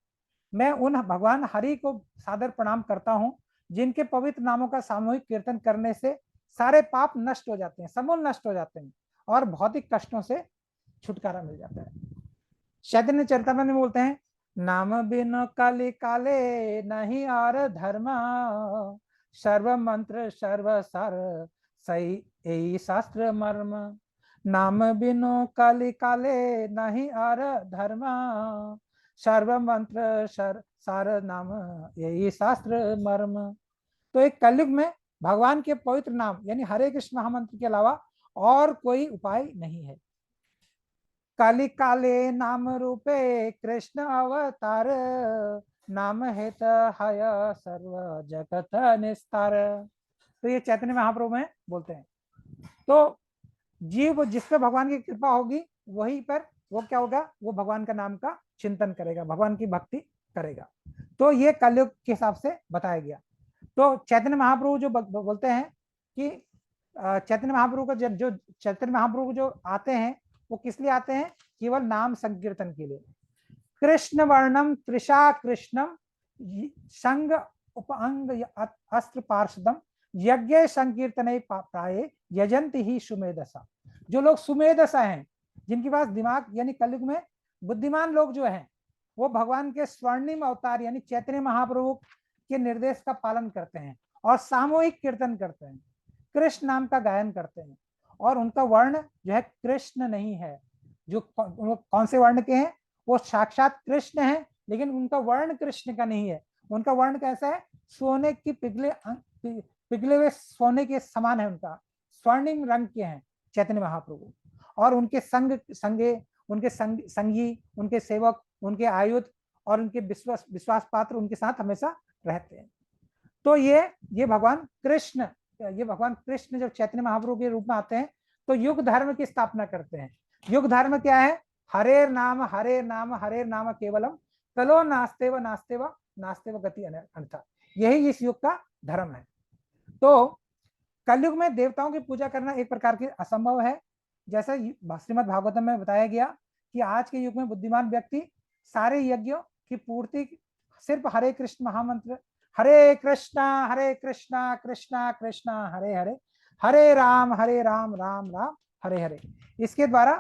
मैं उन भगवान हरि को सादर प्रणाम करता हूं जिनके पवित्र नामों का सामूहिक कीर्तन करने से सारे पाप नष्ट हो जाते हैं, समूल नष्ट हो जाते हैं और भौतिक कष्टों से छुटकारा मिल जाता है। चैतन्य चरितामृत में बोलते हैं, नाम बिन काले काले नहीं और धर्म, सर्व मंत्र सर्व सार सही यही शास्त्र मर्म। नाम बिनो काले काले नहीं और धर्म, सर्व मंत्र सार नाम यही शास्त्र मर्म। तो एक कलयुग में भगवान के पवित्र नाम यानी हरे कृष्ण महामंत्र के अलावा और कोई उपाय नहीं है। काली काले नाम रूपे कृष्ण अवतार, नाम हेत हय सर्व जगत निस्तार। तो ये चैतन्य महाप्रभु में बोलते हैं। तो जीव जिस पे भगवान की कृपा होगी वहीं पर वो क्या होगा, वो भगवान का नाम का चिंतन करेगा, भगवान की भक्ति करेगा। तो ये कलयुग के हिसाब से बताया गया। तो चैतन्य महाप्रभु जो बोलते हैं कि चैतन्य महाप्रभु का जो चैतन्य महाप्रभु जो आते हैं वो किस लिए आते हैं, केवल नाम संकीर्तन के लिए। कृष्ण वर्णम त्रिषा कृष्णम संग उपअंग अस्त्र पार्षदम यज्ञ संकीर्तन प्राय यजंती ही सुमेधसा। जो लोग सुमेधसा हैं, जिनके पास दिमाग यानी कलयुग में बुद्धिमान लोग जो हैं, वो भगवान के स्वर्णिम अवतार यानी चैतन्य महाप्रभु के निर्देश का पालन करते हैं और सामूहिक कीर्तन करते हैं, कृष्ण नाम का गायन करते हैं। और उनका वर्ण जो है कृष्ण नहीं है, जो कौन से वर्ण के हैं, वो साक्षात कृष्ण है, लेकिन उनका वर्ण कृष्ण का नहीं है। उनका वर्ण कैसा है, सोने की पिघले हुए सोने के समान है, उनका स्वर्णिम रंग के हैं चैतन्य महाप्रभु। और उनके संगे उनके संगी, उनके सेवक, उनके आयुध और उनके विश्वास पात्र उनके साथ हमेशा रहते हैं। तो ये भगवान कृष्ण, ये भगवान कृष्ण जब चैतन्य महाप्रभु के रूप में आते हैं तो युग धर्म की स्थापना करते हैं। युग धर्म क्या है, हरेर नाम हरेर नाम केवलम तलो नास्तेव नास्तेव नास्तेव गति अन्यथा। यही इस युग का धर्म है। तो कलयुग में देवताओं की पूजा करना एक प्रकार की असंभव है। जैसे श्रीमद् भागवतम में बताया गया कि आज के युग में बुद्धिमान व्यक्ति सारे यज्ञों की पूर्ति सिर्फ हरे कृष्ण महामंत्र, हरे कृष्णा कृष्णा कृष्णा हरे हरे, हरे राम राम राम हरे हरे, इसके द्वारा,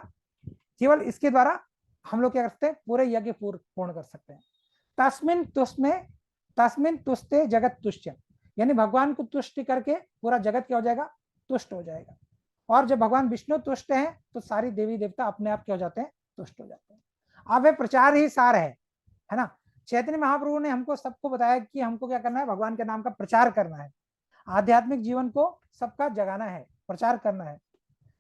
केवल इसके द्वारा हम लोग क्या करते हैं, पूरे यज्ञ पूर्ण कर सकते हैं। तस्मिन तुष्टे जगत तुष्ट, यानी भगवान को तुष्ट करके पूरा जगत क्या हो जाएगा, तुष्ट हो जाएगा। और जब भगवान विष्णु तुष्ट हैं तो सारी देवी देवता अपने आप क्या हो जाते हैं, तुष्ट हो जाते हैं। अब ये प्रचार ही सार है ना। चैतन्य महाप्रभु ने हमको सबको बताया कि हमको क्या करना है, भगवान के नाम का प्रचार करना है, आध्यात्मिक जीवन को सबका जगाना है, प्रचार करना है।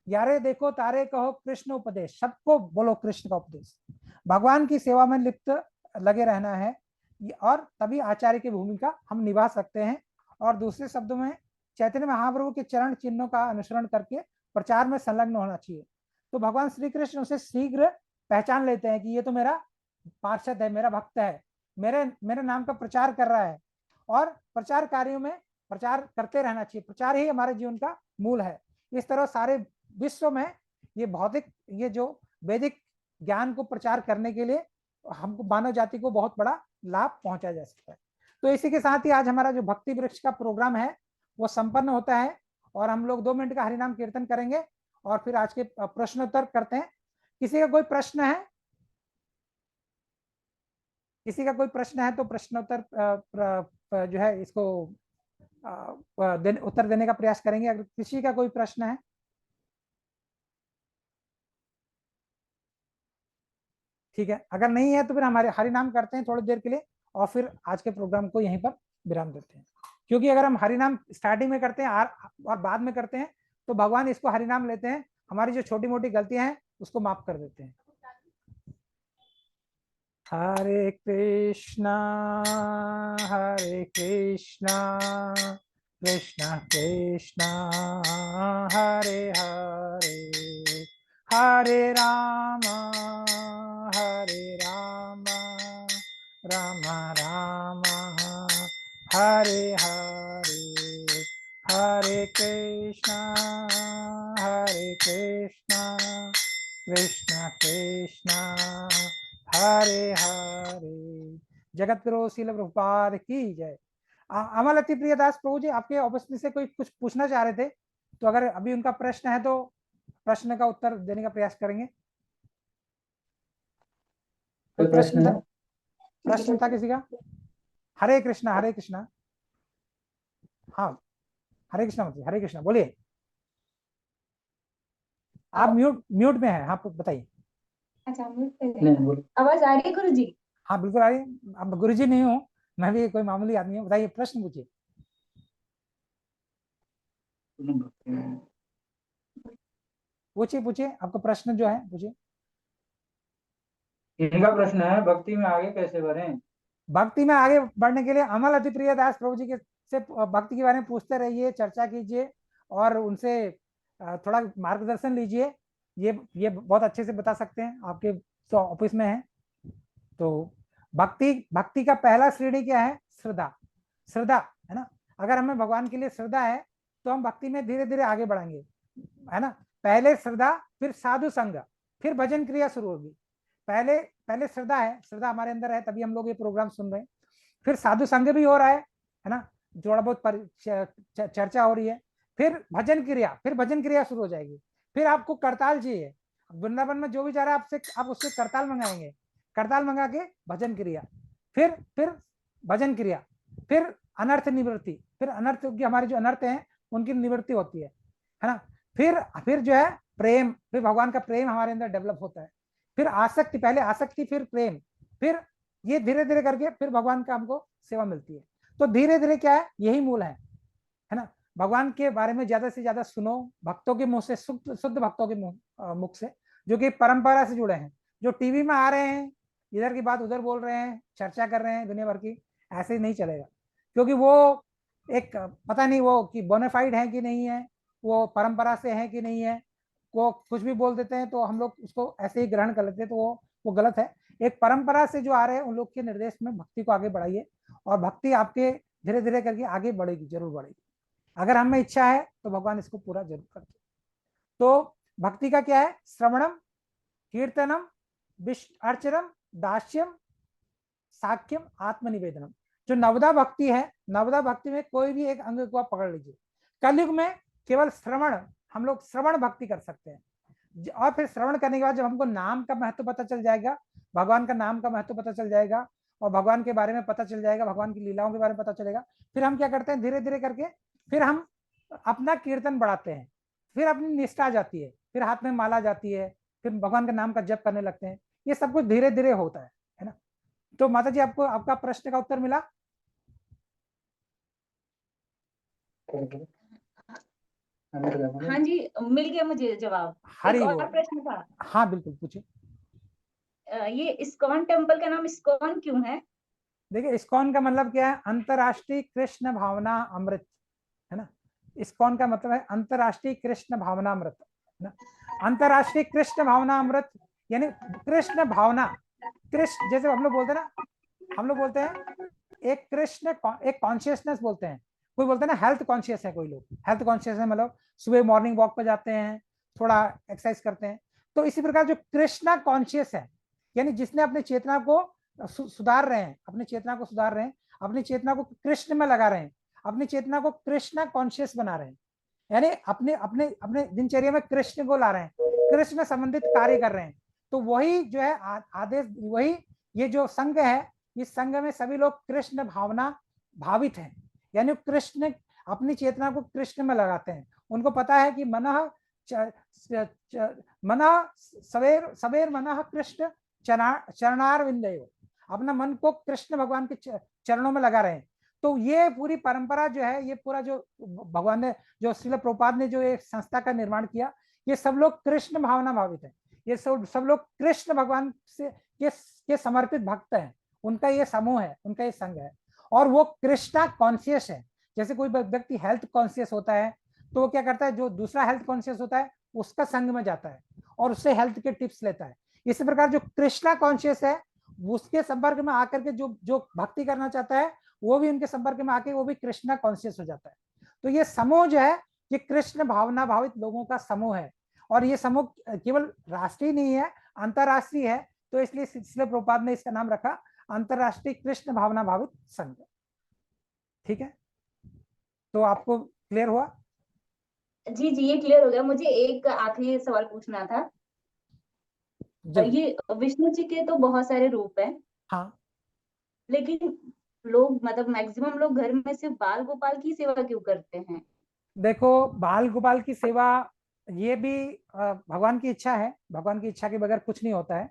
यारे देखो तारे कहो कृष्ण उपदेश, सबको बोलो कृष्ण का उपदेश, भगवान की सेवा में लिप्त लगे रहना है, और तभी आचार्य की भूमिका हम निभा सकते हैं। और दूसरे शब्दों में चैतन्य महाप्रभु के चरण चिन्हों का अनुसरण करके प्रचार में संलग्न होना चाहिए। तो भगवान श्री कृष्ण उसे शीघ्र पहचान लेते हैं कि ये तो मेरा पार्षद है, मेरा भक्त है, मेरे नाम का प्रचार कर रहा है। और प्रचार कार्यों में प्रचार करते रहना चाहिए, प्रचार ही हमारे जीवन का मूल है। इस तरह सारे विश्व में ये भौतिक, ये जो वैदिक ज्ञान को प्रचार करने के लिए हमको मानव जाति को बहुत बड़ा लाभ पहुंचाया जा सकता है। तो इसी के साथ ही आज हमारा जो भक्ति वृक्ष का प्रोग्राम है वो संपन्न होता है और हम लोग 2 मिनट का हरिनाम कीर्तन करेंगे और फिर आज के प्रश्नोत्तर करते हैं। किसी का कोई प्रश्न है? किसी का कोई प्रश्न है तो प्रश्नोत्तर जो है इसको उत्तर देने का प्रयास करेंगे। अगर किसी का कोई प्रश्न है? ठीक है, अगर नहीं है तो फिर हमारे हरिनाम करते हैं थोड़ी देर के लिए और फिर आज के प्रोग्राम को यहीं पर विराम देते हैं। क्योंकि अगर हम हरिनाम स्टार्टिंग में करते हैं और बाद में करते हैं तो भगवान इसको हरिनाम लेते हैं, हमारी जो छोटी मोटी गलतियां हैं उसको माफ कर देते हैं। हरे कृष्णा कृष्णा कृष्णा हरे हरे, हरे राम राम राम हरे हरे, हरे कृष्णा कृष्णा कृष्णा हरे हरे। जगत गुरु श्रील प्रभुपाद की जय। अमलति प्रियदास प्रभु जी, आपके ऑफिस में से कोई कुछ पूछना चाह रहे थे, तो अगर अभी उनका प्रश्न है तो प्रश्न का उत्तर देने का प्रयास करेंगे। कोई प्रश्न था? प्रश्न था किसी का? हरे कृष्णा हरे कृष्णा। हाँ हरे कृष्णा, हरे कृष्णा बोलिए। आप म्यूट में है। हाँ बताइए। अच्छा आवाज आ रही है गुरु जी? हाँ बिल्कुल आ रही है। अब गुरु जी नहीं हूँ, मैं भी कोई मामूली आदमी हूँ। बताइए, प्रश्न पूछिए। पूछिए आपका प्रश्न जो है पूछिए। इनका प्रश्न है, भक्ति में आगे कैसे बढ़ें? भक्ति में आगे बढ़ने के लिए अमल अति प्रिय दास प्रभु जी के से भक्ति के बारे में पूछते रहिए, चर्चा कीजिए और उनसे थोड़ा मार्गदर्शन लीजिए। ये बहुत अच्छे से बता सकते हैं, आपके तो ऑफिस में है। तो भक्ति का पहला श्रेणी क्या है? श्रद्धा है ना। अगर हमें भगवान के लिए श्रद्धा है तो हम भक्ति में धीरे धीरे आगे बढ़ेंगे, है ना। पहले श्रद्धा, फिर साधु संग, फिर भजन क्रिया शुरू होगी। पहले श्रद्धा है, श्रद्धा हमारे अंदर है तभी हम लोग ये प्रोग्राम सुन रहे हैं। फिर साधु संग भी हो रहा है ना, थोड़ा बहुत चर्चा हो रही है। फिर भजन क्रिया शुरू हो जाएगी। फिर आपको करताल चाहिए। वृंदावन में जो भी जा रहा है आपसे, आप उससे करताल मंगाएंगे, करताल मंगा के भजन क्रिया, फिर भजन क्रिया, फिर अनर्थ निवृत्ति, फिर अनर्थ की हमारे जो अनर्थ हैं उनकी निवृत्ति होती है ना। फिर जो है प्रेम, फिर भगवान का प्रेम हमारे अंदर डेवलप होता है। फिर आसक्ति, पहले आसक्ति फिर प्रेम, फिर ये धीरे धीरे करके फिर भगवान का हमको सेवा मिलती है। तो धीरे धीरे क्या है, यही मूल है ना। भगवान के बारे में ज्यादा से ज्यादा सुनो, भक्तों के मुंह से, शुद्ध भक्तों के मुख से, जो कि परंपरा से जुड़े हैं। जो टीवी में आ रहे हैं, इधर की बात उधर बोल रहे हैं, चर्चा कर रहे हैं दुनिया भर की, ऐसे ही नहीं चलेगा। क्योंकि वो एक पता नहीं वो कि बोनाफाइड है कि नहीं है, वो परंपरा से है कि नहीं है, वो कुछ भी बोल देते हैं तो हम लोग उसको ऐसे ही ग्रहण कर लेते हैं, तो वो गलत है। एक परंपरा से जो आ रहे हैं उन लोग के निर्देश में भक्ति को आगे बढ़ाइए और भक्ति आपके धीरे धीरे करके आगे बढ़ेगी, जरूर बढ़ेगी। अगर हमें इच्छा है तो भगवान इसको पूरा जरूर करते। तो भक्ति का क्या है? श्रवणम, कीर्तनम, अर्चनम, दास्यम, साक्ष्यम, आत्मनिवेदनम। जो नवदा भक्ति है, नवदा भक्ति में कोई भी एक अंग को आप पकड़ लीजिए। कलयुग में केवल श्रवण, हम लोग श्रवण भक्ति कर सकते हैं। और फिर श्रवण करने के बाद जब हमको नाम का महत्व पता चल जाएगा, भगवान का नाम का महत्व पता चल जाएगा और भगवान के बारे में पता चल जाएगा, भगवान की लीलाओं के बारे में पता चलेगा, फिर हम क्या करते हैं, धीरे धीरे करके फिर हम अपना कीर्तन बढ़ाते हैं। फिर अपनी निष्ठा आ जाती है, फिर हाथ में माला जाती है, फिर भगवान के नाम का जप करने लगते हैं। ये सब कुछ धीरे धीरे होता है ना। तो माता जी, आपको आपका प्रश्न का उत्तर मिला? हाँ जी, मिल गया मुझे जवाब। एक और प्रश्न था। हाँ बिल्कुल, पूछिए। ये इस्कॉन टेम्पल का नाम इस्कॉन क्यों है? देखिए, इस्कॉन का मतलब क्या है? अंतरराष्ट्रीय कृष्ण भावना अमृत, है ना। इस्कॉन का मतलब है अंतरराष्ट्रीय कृष्ण भावना अमृत, है ना। अंतरराष्ट्रीय कृष्ण भावना अमृत यानी कृष्ण भावना, कृष्ण जैसे हम लोग बोलते हैं ना, हम लोग बोलते हैं एक कृष्ण, एक कॉन्शियसनेस बोलते हैं। कोई बोलते हैं ना हेल्थ कॉन्शियस है, कोई लोग हेल्थ कॉन्शियस है, मतलब सुबह मॉर्निंग वॉक पे जाते हैं, थोड़ा एक्सरसाइज करते हैं। तो इसी प्रकार जो कृष्णा कॉन्शियस है, यानी जिसने अपनी चेतना को सुधार रहे हैं, अपनी चेतना को सुधार रहे हैं, अपनी चेतना को कृष्ण में लगा रहे हैं, अपनी चेतना को कृष्णा कॉन्शियस बना रहे हैं, यानी अपने अपने अपने दिनचर्या में कृष्ण को ला रहे हैं, कृष्ण संबंधित कार्य कर रहे हैं। तो वही जो है आदेश, वही ये जो संघ है, इस संघ में सभी लोग कृष्ण भावना भावित हैं, यानी कृष्ण अपनी चेतना को कृष्ण में लगाते हैं। उनको पता है कि मनः सवेर सवेर मनः कृष्ण चरणारविंदयो, अपना मन को कृष्ण भगवान के चरणों में लगा रहे हैं। तो ये पूरी परंपरा जो है, ये पूरा जो भगवान ने, जो श्रील प्रभुपाद ने जो एक संस्था का निर्माण किया, ये सब लोग कृष्ण भावना भावित है, ये सब लोग कृष्ण भगवान से के समर्पित भक्त हैं। उनका ये समूह है, उनका ये संघ है, और वो कृष्णा कॉन्शियस है। जैसे कोई व्यक्ति हेल्थ कॉन्शियस होता है तो वो क्या करता है, जो दूसरा हेल्थ कॉन्शियस होता है उसका संघ में जाता है और उससे हेल्थ के टिप्स लेता है। इसी प्रकार जो कृष्णा कॉन्शियस है, उसके संपर्क में आकर के जो भक्ति करना चाहता है, वो भी उनके संपर्क में आके वो भी कृष्णा कॉन्शियस हो जाता है। तो ये समूह जो है, ये कृष्ण भावना भावित लोगों का समूह है, और ये समूह केवल राष्ट्रीय नहीं है, अंतरराष्ट्रीय है। तो इसलिए श्रील प्रभुपाद ने इसका नाम रखा अंतरराष्ट्रीय कृष्ण भावना भावित संघ। ठीक है, तो आपको क्लियर हुआ? जी जी, ये क्लियर हो गया। मुझे एक आखिरी सवाल पूछना था। ये विष्णु जी के तो बहुत सारे रूप हैं, हाँ, लेकिन लोग, मतलब मैक्सिमम लोग घर में सिर्फ बाल गोपाल की सेवा क्यों करते हैं? देखो, बाल गोपाल की सेवा ये भी भगवान की इच्छा है, भगवान की इच्छा के बगैर कुछ नहीं होता है।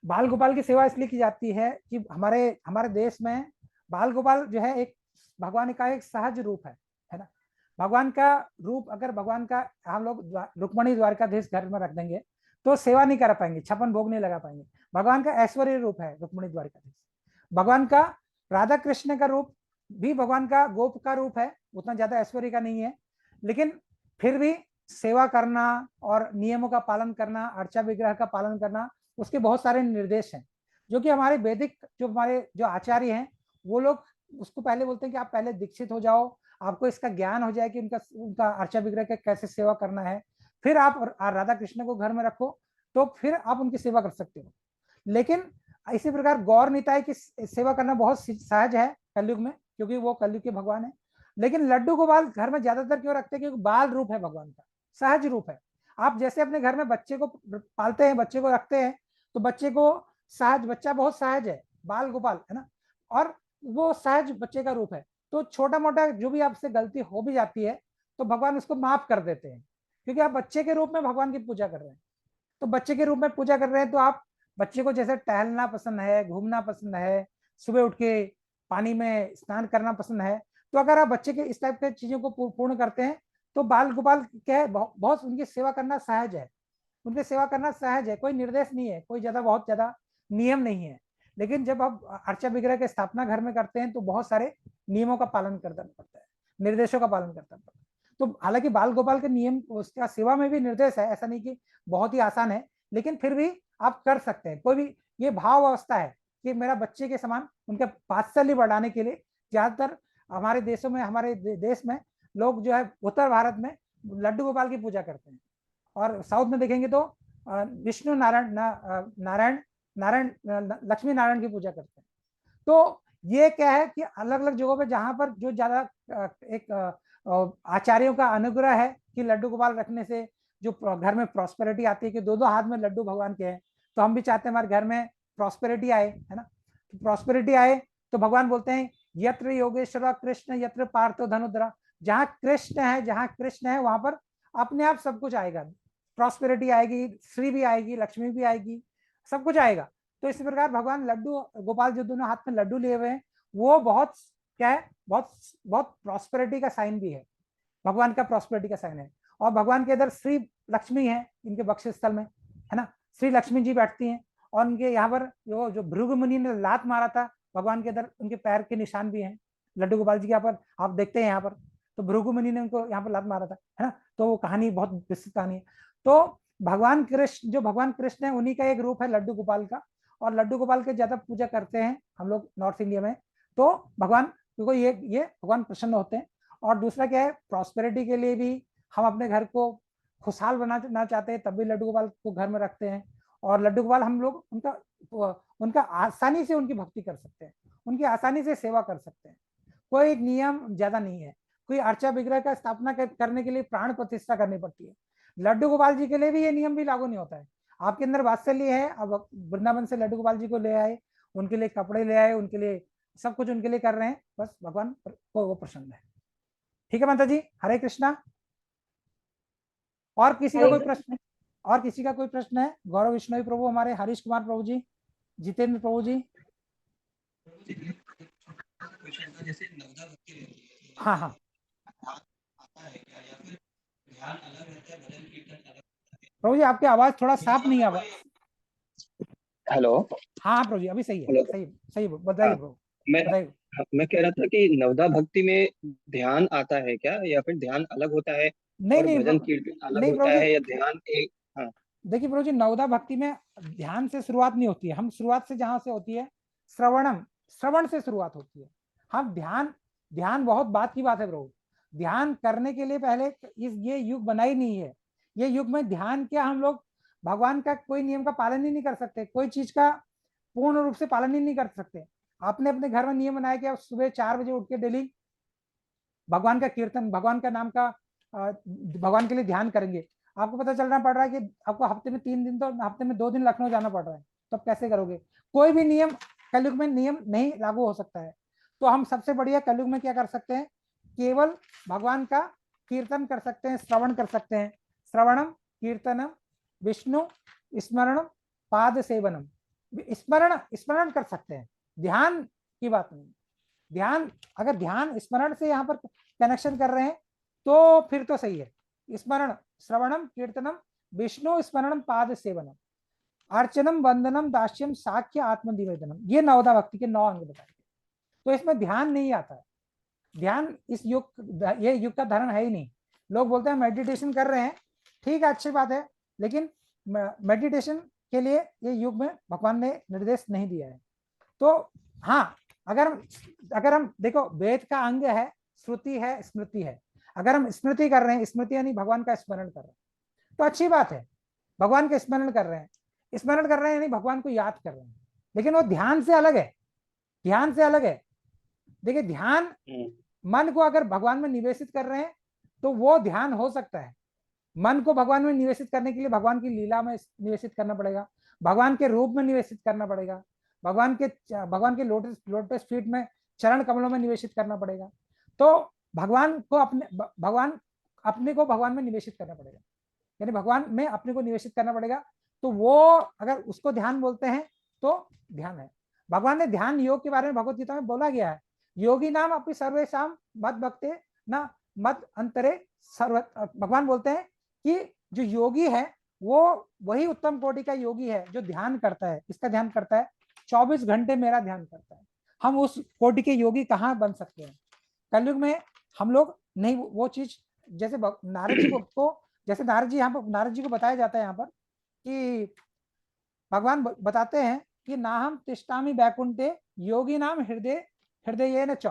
बाल गोपाल की सेवा इसलिए की जाती है कि हमारे हमारे देश में बाल गोपाल जो है एक भगवान का एक सहज रूप है ना। भगवान का रूप अगर भगवान का हम लोग रुक्मणी द्वारकाधीश घर में रख देंगे तो सेवा नहीं कर पाएंगे, छप्पन भोग नहीं लगा पाएंगे। भगवान का ऐश्वर्य रूप है रुक्मणी द्वारकाधीश। भगवान का राधा कृष्ण का रूप भी भगवान का गोप का रूप है, उतना ज्यादा ऐश्वर्य का नहीं है, लेकिन फिर भी सेवा करना और नियमों का पालन करना, अर्चा विग्रह का पालन करना, उसके बहुत सारे निर्देश हैं, जो कि हमारे वैदिक जो हमारे जो आचार्य हैं वो लोग उसको पहले बोलते हैं कि आप पहले दीक्षित हो जाओ, आपको इसका ज्ञान हो जाए कि उनका अर्चा विग्रह का कैसे सेवा करना है, फिर आप राधा कृष्ण को घर में रखो, तो फिर आप उनकी सेवा कर सकते हो। लेकिन इसी प्रकार गौर निताय की सेवा करना बहुत सहज है कलयुग में, क्योंकि वो कलयुग के भगवान है। लेकिन लड्डू गोपाल घर में ज्यादातर क्यों रखते हैं? क्योंकि बाल रूप है भगवान का, सहज रूप है। आप जैसे अपने घर में बच्चे को पालते हैं, बच्चे को रखते हैं, तो बच्चे को सहज, बच्चा बहुत सहज है, बाल गोपाल है ना, और वो सहज बच्चे का रूप है। तो छोटा मोटा जो भी आपसे गलती हो भी जाती है तो भगवान उसको माफ कर देते हैं, क्योंकि आप बच्चे के रूप में भगवान की पूजा कर रहे हैं। तो बच्चे के रूप में पूजा कर रहे हैं, तो आप बच्चे को जैसे टहलना पसंद है, घूमना पसंद है, सुबह उठ के पानी में स्नान करना पसंद है, तो अगर आप बच्चे के इस टाइप के चीजों को पूर्ण करते हैं तो बाल गोपाल क्या है, बहुत उनकी सेवा करना सहज है, उनकी सेवा करना सहज है, कोई निर्देश नहीं है, कोई ज्यादा बहुत ज्यादा नियम नहीं है। लेकिन जब आप अर्चा विग्रह की स्थापना घर में करते हैं तो बहुत सारे नियमों का पालन करना पड़ता है, निर्देशों का पालन करना पड़ता है। तो हालांकि बाल गोपाल के नियम, उसका सेवा में भी निर्देश है, ऐसा नहीं कि बहुत ही आसान है, लेकिन फिर भी आप कर सकते हैं। कोई भी ये भाव अवस्था है कि मेरा बच्चे के समान, उनके वात्सल्य बढ़ाने के लिए ज्यादातर हमारे देशों में, हमारे देश में लोग जो है उत्तर भारत में लड्डू गोपाल की पूजा करते हैं, और साउथ में देखेंगे तो विष्णु नारायण नारायण नारायण लक्ष्मी नारायण की पूजा करते हैं। तो ये क्या है कि अलग अलग जगहों पे जहां पर जो ज्यादा एक आचार्यों का अनुग्रह है कि लड्डू गोपाल रखने से जो घर में प्रॉस्पेरिटी आती है, कि दो दो हाथ में लड्डू भगवान के हैं, तो हम भी चाहते हैं हमारे घर में प्रॉस्पेरिटी आए, है ना। तो प्रॉस्पेरिटी आए तो भगवान बोलते हैं यत्र योगेश्वर कृष्ण यत्र पार्थो धनुद्रा, जहाँ कृष्ण है, जहाँ कृष्ण है वहां पर अपने आप सब कुछ आएगा, प्रॉस्पेरिटी आएगी, श्री भी आएगी, लक्ष्मी भी आएगी, सब कुछ आएगा। तो इसी प्रकार भगवान लड्डू गोपाल जो दोनों हाथ में लड्डू लिए हुए हैं, वो बहुत क्या है, बहुत बहुत प्रॉस्पेरिटी का साइन भी है, भगवान का प्रॉस्पेरिटी का साइन है। और भगवान के इधर श्री लक्ष्मी है, इनके बक्ष स्थल में, है ना, श्री लक्ष्मी जी बैठती हैं, और उनके यहाँ पर जो भृगु मुनि ने लात मारा था, भगवान के इधर उनके पैर के निशान भी हैं लड्डू गोपाल जी के यहाँ पर, आप देखते हैं यहाँ पर, तो भृगु मुनि ने उनको यहाँ पर लात मारा था, है ना। तो वो कहानी बहुत विस्तृत कहानी है। तो भगवान कृष्ण, जो भगवान कृष्ण है, उन्हीं का एक रूप है लड्डू गोपाल का, और लड्डू गोपाल के ज्यादा पूजा करते हैं हम लोग नॉर्थ इंडिया में। तो भगवान, क्योंकि ये भगवान प्रसन्न होते हैं। और दूसरा क्या है, प्रॉस्पेरिटी के लिए भी हम अपने घर को खुशहाल बनाना चाहते हैं तब भी लड्डू गोपाल को घर में रखते हैं। और लड्डू गोपाल हम लोग उनका आसानी से उनकी भक्ति कर सकते हैं, उनकी आसानी से सेवा कर सकते हैं। कोई नियम ज्यादा नहीं है। कोई अर्चा विग्रह का स्थापना करने के लिए प्राण प्रतिष्ठा करनी पड़ती है। लड्डू गोपाल जी के लिए भी ये नियम भी लागू नहीं होता है। आपके अंदर वात्सल्य है, अब वृंदावन से लड्डू गोपाल जी को ले आए, उनके लिए कपड़े ले आए, उनके लिए सब कुछ उनके लिए कर रहे हैं, बस भगवान को वो प्रसन्न है। ठीक है माता जी, हरे कृष्णा। और किसी का कोई प्रश्न है? और किसी का कोई प्रश्न है? गौरव विष्णोई प्रभु, हमारे हरीश कुमार प्रभु जी, जितेंद्र प्रभु जी। हाँ हाँ प्रभु जी, आपकी आवाज थोड़ा साफ नहीं आ रहा। हेलो। हाँ प्रभु जी, अभी सही है। हेलो। सही सही बताइए प्रभु, बताइए। मैं कह रहा था कि नवदा भक्ति में ध्यान आता है क्या, या फिर ध्यान अलग होता है नहीं और नहीं भजन कीर्तन अलग नहीं होता प्रभु जी, है, या ध्यान एक? हाँ। देखिए प्रभु जी, नवदा भक्ति में ध्यान से शुरुआत नहीं होती है। हम शुरुआत से जहां से होती है, श्रवण से शुरुआत होती है। हम ध्यान बहुत बात की बात है प्रभु। ध्यान करने के लिए पहले ये युग बना ही नहीं है। ये युग में ध्यान क्या, हम लोग भगवान का कोई नियम का पालन ही नहीं कर सकते, कोई चीज का पूर्ण रूप से पालन ही नहीं कर सकते। आपने अपने घर में नियम बनाया कि आप सुबह 4 बजे उठ के डेली भगवान का कीर्तन, भगवान का नाम का भगवान के लिए ध्यान करेंगे। आपको पता चलना पड़ रहा है कि आपको हफ्ते में 3 दिन, तो हफ्ते में 2 दिन लखनऊ जाना पड़ रहा है, तो आप कैसे करोगे? कोई भी नियम कलयुग में नियम नहीं लागू हो सकता है। तो हम सबसे बढ़िया कलयुग में क्या कर सकते हैं? केवल भगवान का कीर्तन कर सकते हैं, श्रवण कर सकते हैं। श्रवणम कीर्तनम विष्णु स्मरणम पाद सेवनम। स्मरण कर सकते हैं, ध्यान की बात नहीं। ध्यान, अगर ध्यान स्मरण से यहाँ पर कनेक्शन कर रहे हैं तो फिर तो सही है। स्मरण, श्रवणम कीर्तनम विष्णु स्मरणम पाद सेवनम अर्चनम वंदनम दास्यम साख्य आत्मनिवेदनम, ये नवदा भक्ति के 9 अंग बताए। तो इसमें ध्यान नहीं आता है। ध्यान इस ये युग का धर्म है ही नहीं। लोग बोलते हैं मेडिटेशन कर रहे हैं, ठीक है, अच्छी बात है, लेकिन मेडिटेशन के लिए ये युग में भगवान ने निर्देश नहीं दिया है। तो हाँ, अगर हम देखो, वेद का अंग है, श्रुति है, स्मृति है। अगर हम स्मृति कर रहे हैं, स्मृति यानी भगवान का स्मरण कर रहे हैं, तो अच्छी बात है, भगवान का स्मरण कर रहे हैं। स्मरण कर रहे हैं यानी भगवान को याद कर रहे हैं, लेकिन वो ध्यान से अलग है। ध्यान से अलग है। देखिए, ध्यान मन को अगर भगवान में निवेशित कर रहे हैं तो वो ध्यान हो सकता है। मन को भगवान में निवेशित करने के लिए भगवान की लीला में निवेशित करना पड़ेगा, भगवान के रूप में निवेशित करना पड़ेगा, भगवान के लोटस फीट में, चरण कमलों में निवेशित करना पड़ेगा। तो भगवान को भगवान में निवेशित करना पड़ेगा, यानी भगवान में अपने को निवेशित करना पड़ेगा। तो वो अगर उसको ध्यान बोलते हैं तो ध्यान है। भगवान ने ध्यान योग के बारे में भगवत गीता में बोला गया है, योगी नाम अपनी सर्वेशाम मद भक्ते न मद अंतरे सर्व। भगवान बोलते हैं कि जो योगी है वो वही उत्तम कोटि का योगी है जो ध्यान करता है। इसका ध्यान करता है, 24 घंटे मेरा ध्यान करता है। हम उस कोटि के योगी कहाँ बन सकते हैं? कलयुग में हम लोग नहीं वो चीज। जैसे नारद जी यहाँ पर नारद जी को बताया जाता है यहाँ पर कि भगवान बताते हैं कि नाहम तिष्ठामि वैकुंठे योगी नाम हृदय न चौ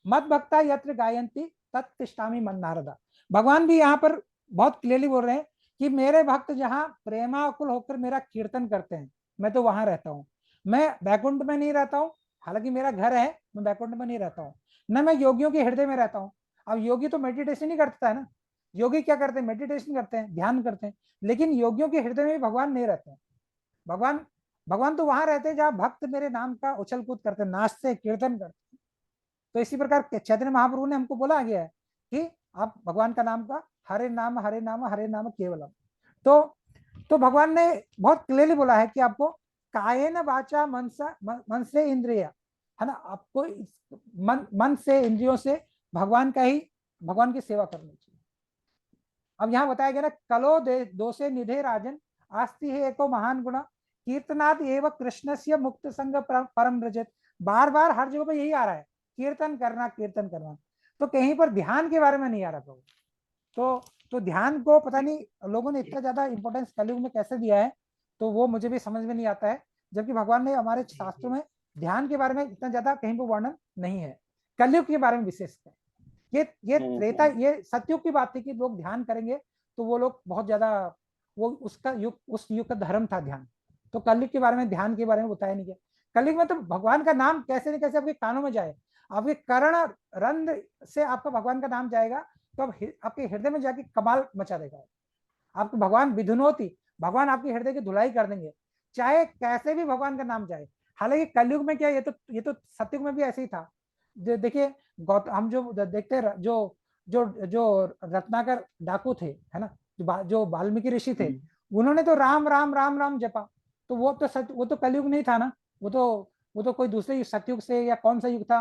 मद भक्ता यत्र गायंती तत् तिष्ठामि मन नारदा। भगवान भी यहाँ पर बहुत क्लियरली बोल रहे हैं कि मेरे भक्त जहाँ प्रेमाकुल होकर मेरा कीर्तन करते हैं, मैं तो वहां रहता हूँ। मैं वैकुंठ में नहीं रहता हूँ, हालांकि मेरा घर है, मैं वैकुंठ में नहीं रहता हूँ, न मैं योगियों के हृदय में रहता हूँ। अब योगी तो मेडिटेशन ही करता है ना। योगी क्या करते हैं? मेडिटेशन करते हैं, ध्यान करते हैं, लेकिन योगियों के हृदय में भी भगवान नहीं रहते हैं। भगवान तो वहां रहते हैं जहाँ भक्त मेरे नाम का उछल कूद करते हैं, नाचते, कीर्तन करते हैं। तो इसी प्रकार चैतन्य महाप्रभु ने हमको बोला गया है कि आप भगवान का नाम का हरे नाम हरे नाम हरे नाम केवलम। तो भगवान ने बहुत क्लियरली बोला है कि आपको कायेन वाचा मन से इंद्रिय, है ना, आपको मन से, इंद्रियों से भगवान की सेवा करनी चाहिए। अब यहाँ बताया गया ना, कलो दोषे निधे राजन आस्ति है एको महान गुणा कीर्तनाद एवं कृष्णस्य मुक्त संग परम रजत। बार बार हर जगह पे यही आ रहा है, कीर्तन करना। तो कहीं पर ध्यान के बारे में नहीं आ रहा प्रभु। तो ध्यान को पता नहीं लोगों ने इतना ज्यादा इंपॉर्टेंस कलयुग में कैसे दिया है, तो वो मुझे भी समझ में नहीं आता है। जबकि भगवान ने हमारे शास्त्रों में ध्यान के बारे में इतना ज्यादा कहीं पर वर्णन नहीं है, कलयुग के बारे में विशेषकर। ये त्रेता, ये सतयुग की बात थी कि लोग ध्यान करेंगे तो वो लोग बहुत ज्यादा, वो उसका युग, उस युग का धर्म था ध्यान। तो कलयुग के बारे में, ध्यान के बारे में बताया नहीं गया। कलयुग में तो भगवान का नाम कैसे न कैसे आपके कानों में जाए, आपके कर्ण रंध्र से आपका भगवान का नाम जाएगा, तो आपके हृदय में जाके कमाल मचा देगा। आपको भगवान विधुनोती, भगवान आपके हृदय की धुलाई कर देंगे, चाहे कैसे भी भगवान का नाम जाए। हालांकि कलयुग में क्या, ये तो सतयुग में भी ऐसे ही था। देखिए हम जो देखते हैं, जो जो जो रत्नाकर डाकू थे, है ना, जो वाल्मीकि ऋषि थे, उन्होंने तो राम राम राम राम जपा। तो वो तो कलयुग नहीं था ना, वो तो कोई दूसरे सतयुग से, या कौन सा युग था,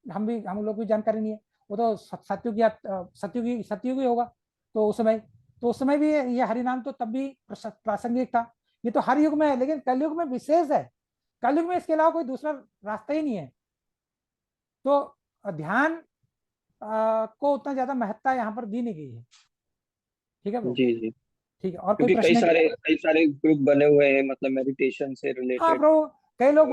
हम लोग भी जानकारी नहीं है। वो तो सतयुग या सतयुग ही होगा। तो उस समय भी ये हरिनाम तो तब भी प्रासंगिक था। ये तो हर युग में है, लेकिन कलयुग में विशेष है। कलयुग में इसके अलावा कोई दूसरा रास्ता ही नहीं है। तो ध्यान को उतना ज्यादा महत्ता यहाँ पर दी नहीं गई है। ठीक है ब्रो? जी जी। ठीक है, और कोई क्योंकि प्रश्न है? कई सारे ग्रुप बने हुए हैं, मतलब मेडिटेशन से हाँ रिलेटेड। ब्रो, और कई लोग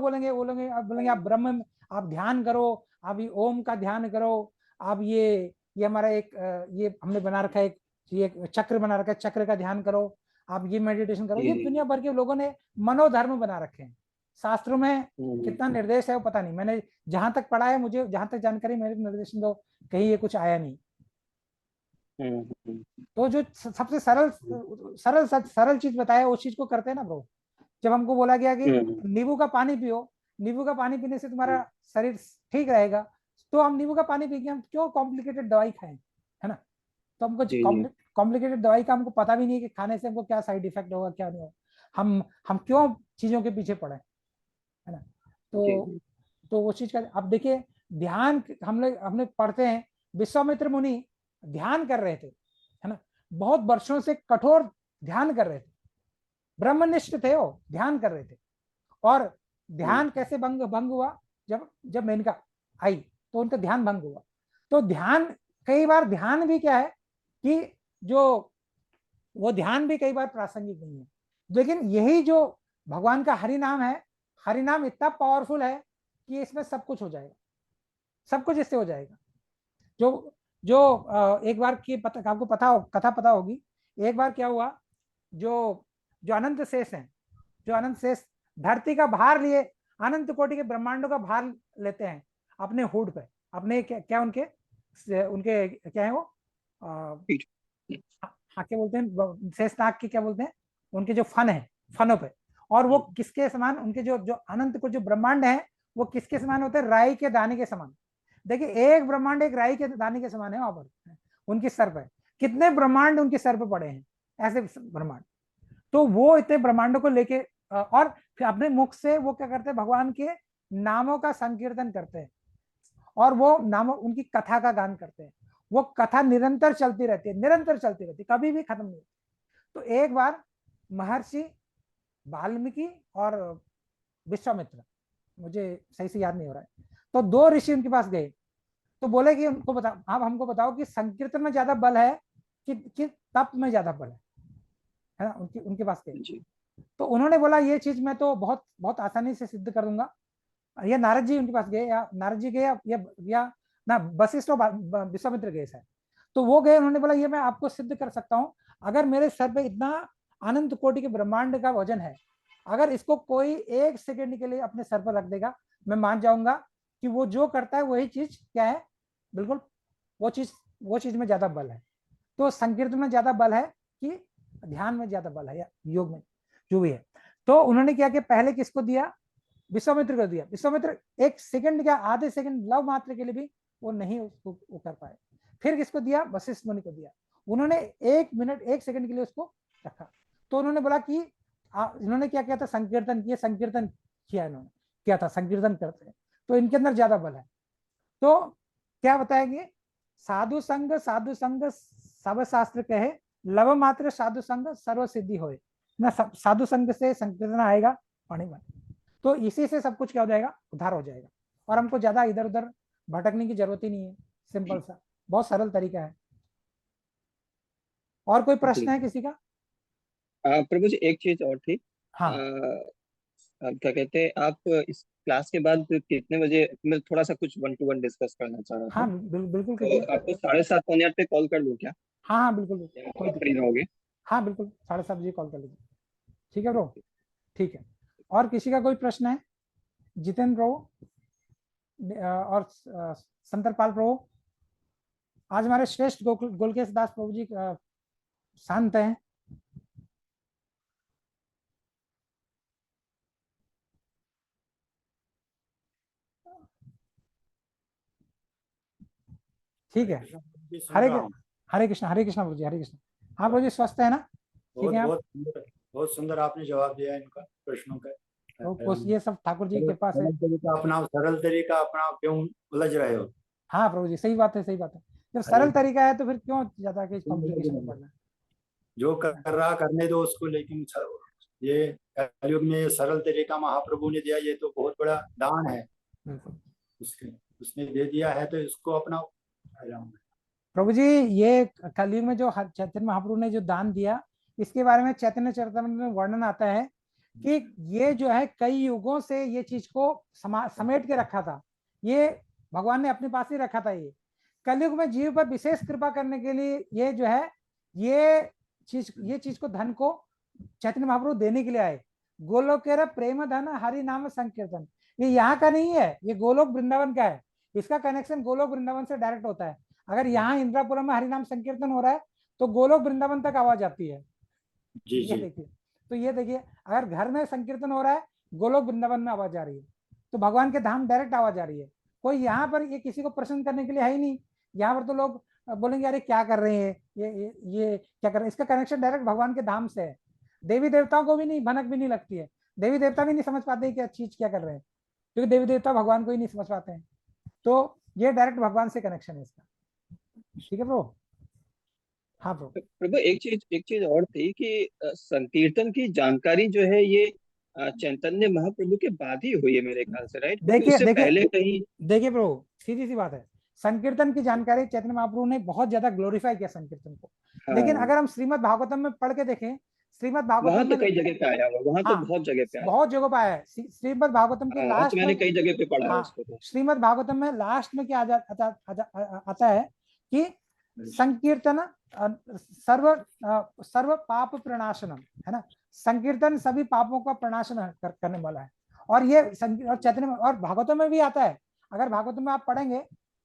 बोलेंगे आप ब्रह्म, आप ध्यान करो, आप ये ओम का ध्यान करो, आप ये हमारा एक ये हमने बना रखा है, ये एक चक्र बना रखा है, चक्र का ध्यान करो, आप ये मेडिटेशन करो। जी ये जी। दुनिया भर के लोगों ने मनोधर्म बना रखे हैं। शास्त्रों में कितना निर्देश है वो पता नहीं, मैंने जहां तक पढ़ा है, मुझे जहां तक जानकारी, मेरे निर्देशन तो कहीं ये कुछ आया नहीं। तो जो सबसे सरल चीज बताया, उस चीज को करते हैं ना ब्रो। जब हमको बोला गया कि नींबू का पानी पियो, नींबू का पानी पीने से तुम्हारा शरीर ठीक रहेगा, तो हम नींबू का पानी पी के हम क्यों कॉम्प्लिकेटेड दवाई खाएं, है ना? तो हमको जी जी। कॉम्प्लिकेटेड दवाई का हमको पता भी नहीं है कि खाने से हमको क्या साइड इफेक्ट होगा, क्या नहीं होगा। हम क्यों चीजों के पीछे पड़े, है ना? जी तो जी। तो वो चीज का अब देखिए, ध्यान हमने पढ़ते हैं, विश्वामित्र मुनि ध्यान कर रहे थे, है ना, बहुत वर्षों से कठोर ध्यान कर रहे थे, ब्रह्मनिष्ठ थे, वो ध्यान कर रहे थे। और ध्यान कैसे भंग हुआ? जब मेनका आई तो उनका ध्यान भंग हुआ। तो ध्यान, कई बार ध्यान भी क्या है कि जो वो ध्यान भी कई बार प्रासंगिक नहीं है। लेकिन यही जो भगवान का हरि नाम है, हरि नाम इतना पावरफुल है कि इसमें सब कुछ हो जाएगा, सब कुछ इससे हो जाएगा। जो जो एक बार की आपको कथा पता होगी। एक बार क्या हुआ, जो जो अनंत शेष हैं, जो अनंत शेष धरती का भार लिए, अनंत कोटि के ब्रह्मांडों का भार लेते हैं अपने हुड पे, अपने क्या उनके उनके क्या है वो, हाँ क्या बोलते हैं, शेषनाग की क्या बोलते हैं, उनके जो फन है, फनों पे। और वो किसके समान, उनके जो जो अनंत को जो ब्रह्मांड है, वो किसके समान होते हैं? राई के दाने के समान। देखिए एक ब्रह्मांड एक राई के दाने के समान है वहां पर, उनके सर पे। कितने ब्रह्मांड उनके सर पे पड़े हैं, ऐसे ब्रह्मांड। तो वो इतने ब्रह्मांडों को लेके और फिर अपने मुख से वो क्या करते हैं, भगवान के नामों का संकीर्तन करते हैं, और वो नामों, उनकी कथा का गान करते हैं। वो कथा निरंतर चलती रहती है, निरंतर चलती रहती है, कभी भी खत्म नहीं। तो एक बार महर्षि वाल्मीकि और विश्वामित्र, मुझे सही से याद नहीं हो रहा है, तो दो ऋषि उनके पास गए। तो बोले कि उनको बताओ, आप हमको बताओ कि संकीर्तन में ज्यादा बल है कि तप में ज्यादा बल है ना? उनके पास गए। जी तो उन्होंने बोला ये चीज मैं तो बहुत बहुत आसानी से सिद्ध कर दूंगा। या नारद जी उनके पास गए, या नारद जी गए, या ना वशिष्ठ और विश्वामित्र गए शायद। तो वो गए, उन्होंने बोला ये मैं आपको सिद्ध कर सकता हूँ, अगर मेरे सर पे इतना अनंत कोटि के ब्रह्मांड का वजन है, अगर इसको कोई एक सेकंड के लिए अपने सर पर रख देगा, मैं मान जाऊंगा कि वो जो करता है वही चीज क्या है, बिल्कुल वो चीज में ज्यादा बल है। तो संकीर्तन में ज्यादा बल है कि ध्यान में ज्यादा बल है, या योग में, जो भी है। तो उन्होंने क्या किया, पहले किसको दिया? विश्वामित्र को दिया। विश्वामित्र एक सेकंड क्या, आधे सेकंड लव मात्र के लिए भी वो नहीं उसको वो कर पाए। फिर किसको दिया? वशिष्ठ मुनि को दिया। उन्होंने 1 मिनट 1 सेकंड के लिए उसको रखा। तो उन्होंने बोला कि इन्होंने क्या किया था, संकीर्तन किया, संकीर्तन किया, इन्होंने किया था, संकीर्तन करते हैं तो इनके अंदर ज्यादा बल है। तो क्या बताएंगे, साधु संग सब शास्त्र कहे, लव मात्र साधु संग सर्व सिद्धि होए ना। साधु संग से संकीर्तन आएगा पानी में, तो इसी से सब कुछ क्या हो जाएगा, उद्धार हो जाएगा। और हमको ज्यादा इधर उधर भटकने की जरूरत ही नहीं है, सिंपल सा, बहुत सरल तरीका है। और कोई प्रश्न जी। है किसी का? प्रभु जी, एक चीज और थी। हाँ। क्या कहते हैं आप इस क्लास के बाद कितने बजे, मैं थोड़ा सा कुछ 1-to-1 डिस्कस करना चाह रहा था। हाँ बिल्कुल तो करिए। आपको 7:30 पौने 8 पे कॉल कर लूँ क्या, हाँ हाँ बिल्कुल या कोई आप फ्री दिक्कत। रहोगे? हाँ बिल्कुल 7:30 बजे कॉल कर लीजिए। ठीक है ब्रो, ठीक है। और किसी का कोई प्रश्न है? जितेंद्र ब्रो और संतरपाल प्रभु। आज हमारे श्रेष्ठ गोलकेश दास प्रभु जी शांत हैं। ठीक है। हरे हरे कृष्णा, हरे कृष्णा प्रभु जी, हरे कृष्णा। हाँ प्रभु जी स्वस्थ है ना? ठीक बहुत है आप? बहुत सुंदर, बहुत सुंदर आपने जवाब दिया इनका प्रश्नों का। तो ये सब ठाकुर जी की कृपा से। सरल तरीका अपनाओ, सरल तरीका अपनाओ, क्यों उलझ रहे हो? हाँ प्रभु जी सही बात है, सही बात है। जब अरे सरल तरीका है तो फिर क्यों ज्यादा कि कॉम्प्लिकेशन में पड़ना है? जो कर रहा करने दो उसको, लेकिन ये कलयुग में ये सरल तरीका महाप्रभु ने दिया, ये तो बहुत बड़ा दान है बिल्कुल उसके, उसने दे दिया है तो इसको अपनाओ। प्रभु जी, ये कलयुग में जो चैतन्य महाप्रभु ने जो दान दिया, इसके बारे में चैतन्य चरितामृत में वर्णन आता है कि ये जो है कई युगों से ये चीज को समेट के रखा था। ये भगवान ने अपने पास ही रखा था। ये कलयुग में जीव पर विशेष कृपा करने के लिए ये जो है ये चीज को, धन को चैतन्य महाप्रभु देने के लिए आए। गोलोकेर प्रेम धन हरि नाम संकीर्तन, ये यहाँ का नहीं है, ये गोलोक वृंदावन का है। इसका कनेक्शन गोलोक वृंदावन से डायरेक्ट होता है। अगर यहाँ इंद्रापुरम में हरिनाम संकीर्तन हो रहा है तो गोलोक वृंदावन तक आवाज आती है। जी ये जी। देखिए, तो ये देखिए, अगर घर में संकीर्तन हो रहा है गोलोक वृंदावन में आवाज आ रही है, तो भगवान के धाम डायरेक्ट आवाज आ रही है। कोई यहाँ पर ये किसी को प्रसन्न करने के लिए है ही नहीं। यहाँ पर तो लोग बोलेंगे अरे क्या कर रहे हैं, ये क्या कर रहे हैं। इसका कनेक्शन डायरेक्ट भगवान के धाम से है। देवी देवताओं को भी नहीं, भनक भी नहीं लगती है। देवी देवता भी नहीं समझ पाते कि चीज क्या कर रहे हैं, क्योंकि देवी देवता भगवान को ही नहीं समझ पाते हैं। तो ये डायरेक्ट भगवान से कनेक्शन है इसका। ठीक है ब्रो? हाँ ब्रो। प्रभु एक चीज और थी कि संकीर्तन की जानकारी जो है ये चैतन्य महाप्रभु के बाद ही हुई है मेरे ख्याल से, राइट? क्योंकि देखिए उससे देखिए पहले कहीं देखिए ब्रो, सीधी सी बात है। संकीर्तन की जानकारी चैतन्य महाप्रभु ने बहुत ज्यादा ग्लोरीफाई किया संकीर्तन को। लेकिन हाँ, अगर हम श्रीमद् भागवतम में पढ़ के देखें, श्रीमद् वहां भागवतम तो में, कई जगह पे आया हुआ, वहां तो हाँ बहुत जगह पे आया बहुत जगह पर आया है। श्रीमद् भागवतम के हुआ। हाँ, तो लास्ट मैंने में, कई जगह पे पढ़ा है हाँ उसको तो। श्रीमद् भागवतम में लास्ट में क्या आता है कि संकीर्तन सर्व पाप प्रणाशनम, है ना। संकीर्तन सभी पापों का प्रणाशन करने वाला है। और ये और चैतन्य और भागवतम में भी आता है। अगर भागवतम में आप पढ़ेंगे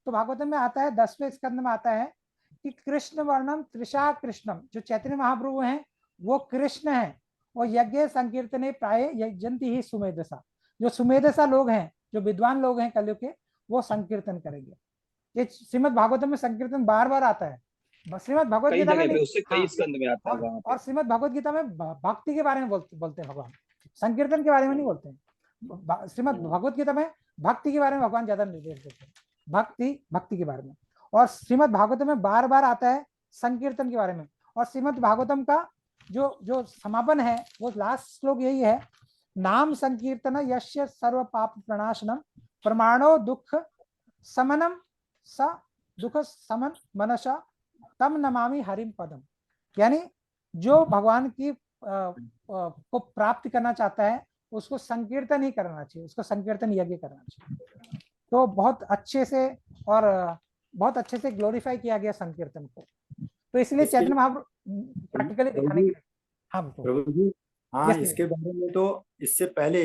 तो भागवतम में आता है 10वें स्कंद में आता है कि कृष्ण वर्णम त्रिषा कृष्णम, जो चैतन्य महाप्रभु हैं वो कृष्ण है। और यज्ञ संकीर्तने प्राय यजंती ही सुमेधसा, जो सुमेधसा लोग हैं, जो विद्वान लोग हैं कलयुग के, वो संकीर्तन करेंगे। ये श्रीमद् भागवतम में संकीर्तन बार बार आता है। श्रीमद् भगवत कई गीता में जगह नहीं। पे, उससे कई हाँ, स्कंद में आता है वहां पे। और श्रीमद् भगवत गीता में भक्ति के बारे में बोलते हैं भगवान, संकीर्तन के बारे में नहीं बोलते हैं। श्रीमद् भगवत गीता में भक्ति के बारे में भगवान ज्यादा निर्देश देते हैं, भक्ति के बारे में। और श्रीमद् भागवतम में बार बार आता है संकीर्तन के बारे में। और श्रीमद् भागवतम का जो समापन है वो लास्ट श्लोक यही है, नाम संकीर्तन यस्य सर्व पाप प्रणाशनम प्रमाणो दुख समनम स दुख समन मनसा तम नमामि हरिम पदम। यानी जो भगवान की को प्राप्त करना चाहता है उसको संकीर्तन ही करना चाहिए, उसको संकीर्तन यज्ञ करना चाहिए। तो बहुत अच्छे से और बहुत अच्छे से ग्लोरीफाई किया गया संकीर्तन को। तो इसलिए चैतन्य महाप्रभु प्रैक्टिकली दिखाने के लिए। हाँ प्रभु जी, हाँ इसके बारे में तो इससे पहले,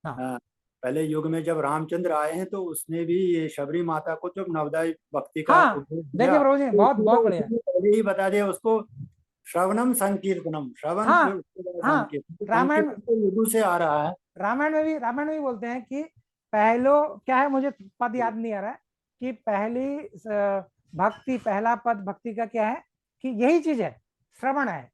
हाँ पहले युग में जब रामचंद्र आए हैं तो उसने भी ये शबरी माता को जब नवोदय भक्ति का हाँ उपदेश देखिए दिया, प्रभु जी, तो बहुत बहुत उसने बढ़िया। पहले ही बता दिया उसको, श्रवणम संकीर्तनम, श्रवण हाँ फिर उसके बाद हाँ, संकीर्तन। रामायण संकीर्तन तो युगों से आ रहा है। रामायण में भी बोलते हैं कि पहलो क्या है, मुझे पद याद नहीं आ रहा है, कि पहली भक्ति, पहला पद भक्ति का क्या है कि यही चीज है, श्रवण है।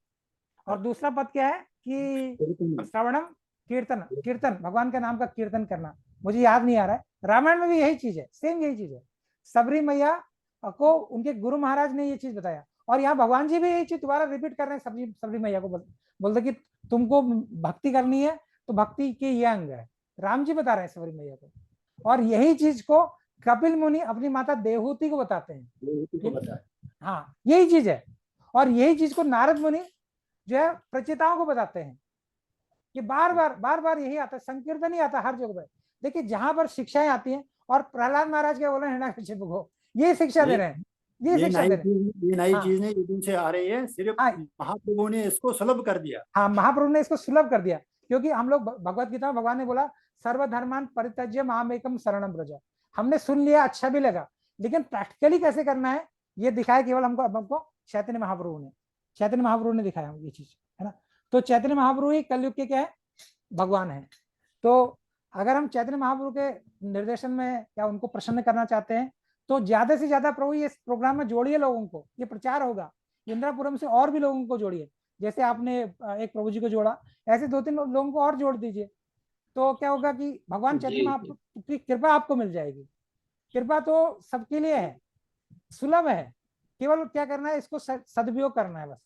और दूसरा पद क्या है कि श्रवणम कीर्तन, कीर्तन भगवान के नाम का कीर्तन करना। मुझे याद नहीं आ रहा है। रामायण में भी यही चीज है, सेम यही चीज है। सबरी मैया को उनके गुरु महाराज ने ये चीज बताया, और यहाँ भगवान जी भी यही चीज दोबारा रिपीट कर रहे हैं। सबरी मैया को बोलते कि तुमको भक्ति करनी है तो भक्ति के ये अंग है, राम जी बता रहे हैं सबरी मैया को। और यही चीज को कपिल मुनि अपनी माता देवहूति को बताते हैं। हाँ यही चीज है। और यही चीज को नारद मुनि जो है प्रचेताओं को बताते हैं। कि बार बार यही आता है, संकीर्तन ही आता है हर जगह पे। देखिए जहां पर शिक्षाएं आती हैं, और प्रहलाद महाराज क्या बोल रहे हैं, हिरण्यकशिपु को ये शिक्षा दे रहे हैं, ये शिक्षा दे रहे हैं। ये नई हाँ। चीज नहीं, ये दिन से आ रही है, सिर्फ हाँ। महाप्रभु ने इसको सुलभ कर दिया। हाँ, महाप्रभु ने इसको सुलभ कर दिया, क्योंकि हम लोग भगवत गीता में भगवान ने बोला सर्वधर्मान परित्यज्य मामेकम शरणम व्रज। हमने सुन लिया, अच्छा भी लगा, लेकिन प्रैक्टिकली कैसे करना है ये दिखाया केवल हमको चैतन्य महाप्रभु ने दिखाया ये चीज, है ना। तो चैतन्य महाप्रभु ही कलयुग के क्या है, भगवान है। तो अगर हम चैतन्य महाप्रभु के निर्देशन में या उनको प्रसन्न करना चाहते हैं, तो ज्यादा से ज्यादा प्रभु ये प्रोग्राम में जोड़िए लोगों को, ये प्रचार होगा, इंदिरापुरम से और भी लोगों को जोड़िए। जैसे आपने एक प्रभु जी को जोड़ा, ऐसे 2-3 लोगों को और जोड़ दीजिए, तो क्या होगा कि भगवान चैतन्य महाप्रभु की कृपा आपको मिल जाएगी। कृपा तो सबके लिए है, सुलभ है, केवल क्या करना है, इसको सदुपयोग करना है बस।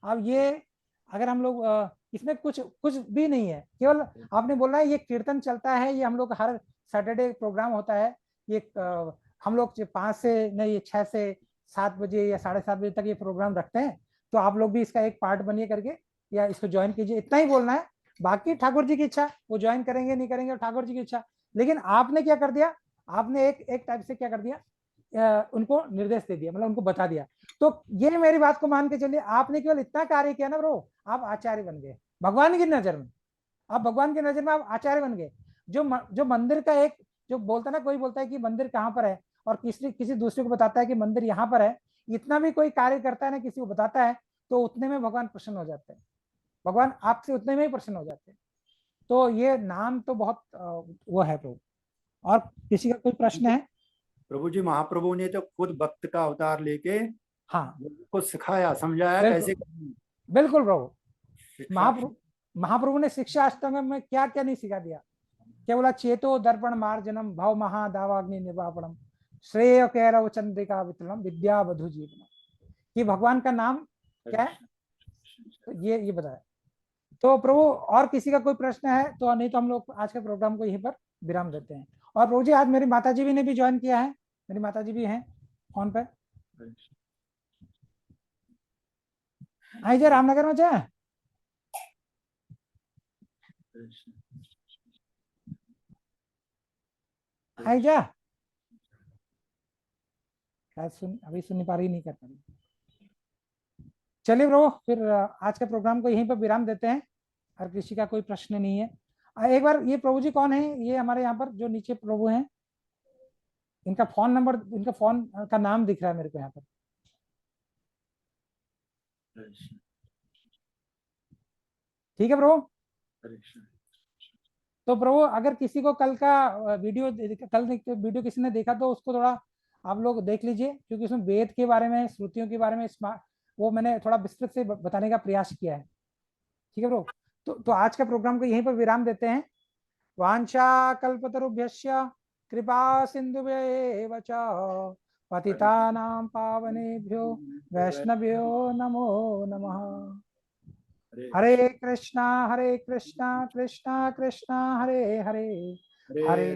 अब ये अगर हम लोग इसमें कुछ भी नहीं है, केवल आपने बोला है ये कीर्तन चलता है, ये हम लोग हर सैटरडे प्रोग्राम होता है, ये हम लोग 5 से नहीं 6 से 7 बजे या 7:30 बजे तक ये प्रोग्राम रखते हैं। तो आप लोग भी इसका एक पार्ट बनिए करके, या इसको ज्वाइन कीजिए, इतना ही बोलना है। बाकी ठाकुर जी की इच्छा, वो ज्वाइन करेंगे नहीं करेंगे ठाकुर जी की इच्छा। लेकिन आपने क्या कर दिया, आपने एक टाइप से क्या कर दिया, उनको निर्देश दे दिया, मतलब उनको बता दिया। तो ये मेरी बात को मान के चलिए, आपने केवल इतना कार्य किया ना ब्रो, आप आचार्य बन गए भगवान की नजर में। आप भगवान की नजर में आप आचार्य बन गए। जो मंदिर का एक जो बोलता ना, कोई बोलता है कि मंदिर कहाँ पर है, और किसी दूसरे को बताता है कि मंदिर यहाँ पर है, इतना भी कोई कार्य करता है ना, किसी को बताता है, तो उतने में भगवान प्रसन्न हो जाते हैं। भगवान आपसे उतने में ही प्रसन्न हो जाते हैं। तो ये नाम तो बहुत वो है प्रभु। और किसी का कोई प्रश्न है? प्रभु जी महाप्रभु ने तो खुद भक्त का अवतार लेके हाँ, को सिखाया, समझाया कैसे करना है। बिल्कुल प्रभु। शिक्षा महाप्रभु ने शिक्षा अष्टम में क्या क्या नहीं सिखा दिया, क्या बोला, चेतो दर्पण मार्जनम भव महादावाग्नि निर्वापणम श्रेय कैरव चंद्रिका वितरणम विद्या वधु जीवनम। ये भगवान का नाम क्या है, तो ये बताया। तो प्रभु और किसी का कोई प्रश्न है तो, नहीं तो हम लोग आज के प्रोग्राम को यहीं पर विराम देते हैं। और प्रभु जी आज मेरी माताजी भी ने भी ज्वाइन किया है, मेरी माताजी भी हैं फोन पे। आई जा रामनगर में जाए, आई जा, अभी सुन नहीं पा रही, नहीं कर पा रही। चलिए ब्रो, फिर आज के प्रोग्राम को यहीं पर विराम देते हैं, और किसी का कोई प्रश्न नहीं है। एक बार ये प्रभु जी कौन है, ये हमारे यहाँ पर जो नीचे प्रभु हैं, इनका फोन नंबर, इनका फोन का नाम दिख रहा है मेरे को यहाँ पर। ठीक है प्रभु। तो प्रभु अगर किसी को कल का वीडियो किसी ने देखा तो उसको थोड़ा आप लोग देख लीजिए, क्योंकि उसमें वेद के बारे में, श्रुतियों के बारे में वो मैंने थोड़ा विस्तृत से बताने का प्रयास किया है। ठीक है ब्रो। तो आज का प्रोग्राम को यहीं पर विराम देते हैं। वांछा कल्पतरुभ्यश्च कृपा सिंधुभ्येव च पतितानां पावनेभ्यो वैष्णवेभ्यो नमो नमः। हरे कृष्णा कृष्णा कृष्णा हरे हरे, हरे